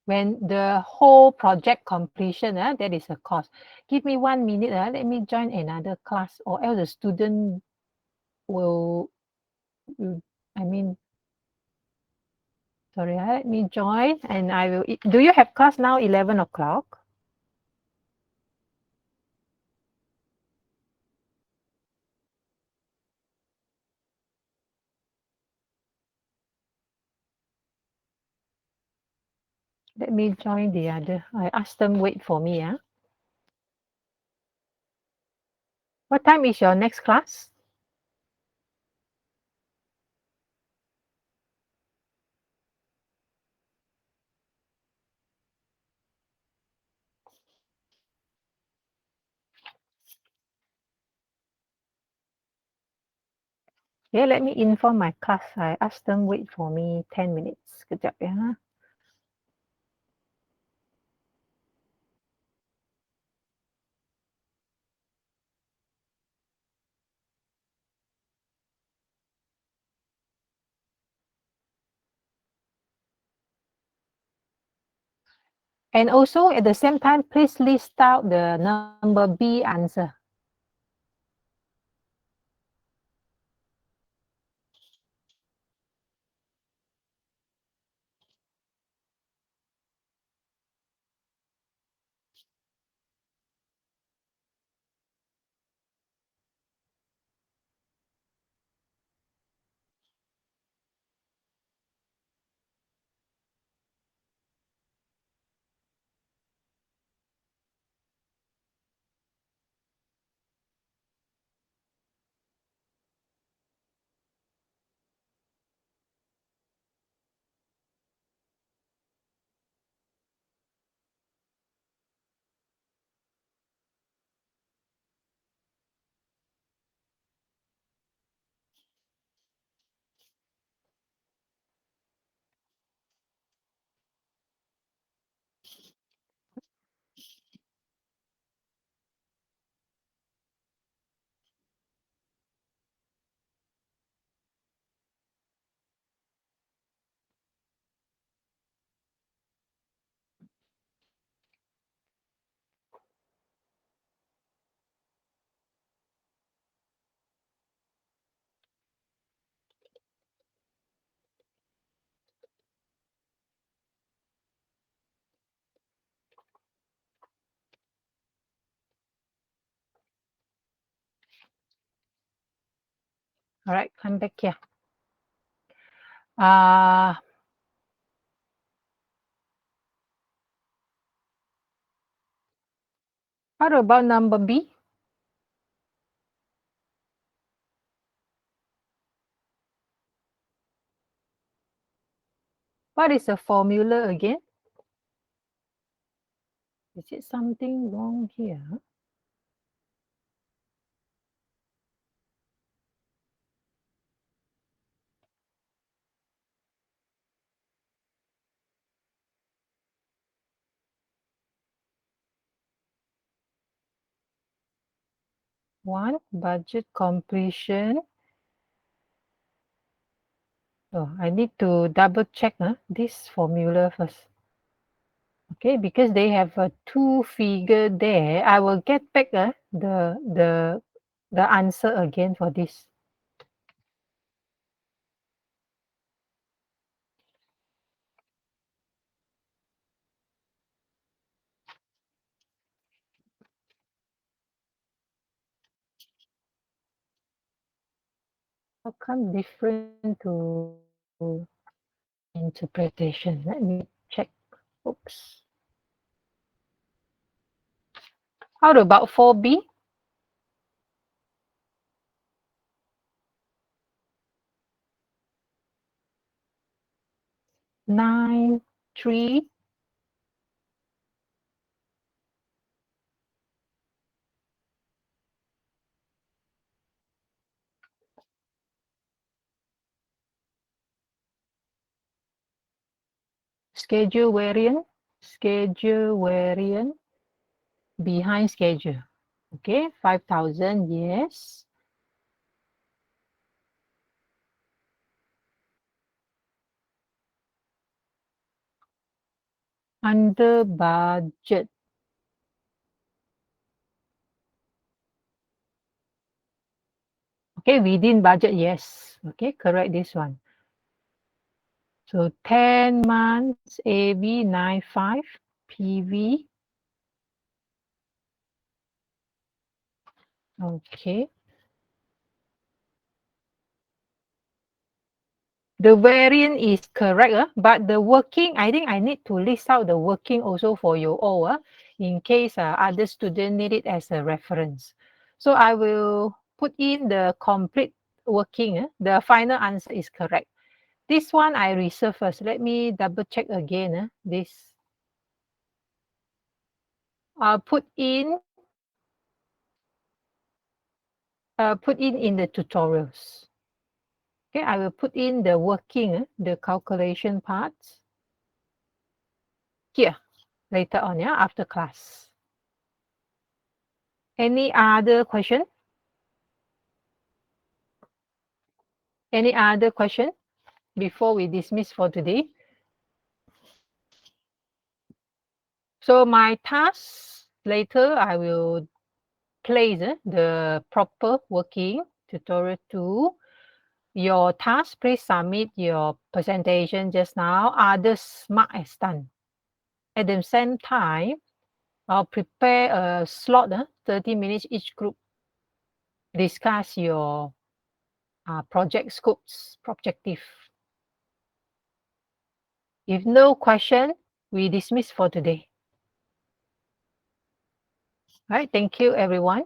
when the whole project completion, that is a cost. Give me 1 minute. Let me join another class, or else the student will, I mean, sorry, let me join and I will. Do you have class now 11 o'clock? Let me join the other. I ask them wait for me. What time is your next class? Yeah, let me inform my class. I ask them wait for me 10 minutes. Kejap ya. And also at the same time, please list out the number B answer. All right, come back here. Uh, how about number B? What is the formula again? Is it something wrong here? One, budget completion. Oh, I need to double check this formula first. Okay, because they have a two figure there. I will get back the answer again for this. How come different to interpretation? Let me check. Oops. How about 4B? 9, 3. Schedule variant behind schedule. Okay, 5,000, yes. Under budget. Okay, within budget, yes. Okay, correct this one. So 10 months, AV 95, PV. Okay. The variant is correct, but the working, I think I need to list out the working also for you all, in case other students need it as a reference. So I will put in the complete working. The final answer is correct. This one I reserve first. Let me double check again. This I'll put in in the tutorials. Okay, I will put in the working, the calculation parts here later on, after class. Any other question? Any other question before we dismiss for today? So my task later, I will place the proper working tutorial 2. Your task, please submit your presentation just now. Others mark as done. At the same time, I'll prepare a slot, 30 minutes each group. Discuss your project scopes, objective. If no question, we dismiss for today. All right, thank you, everyone.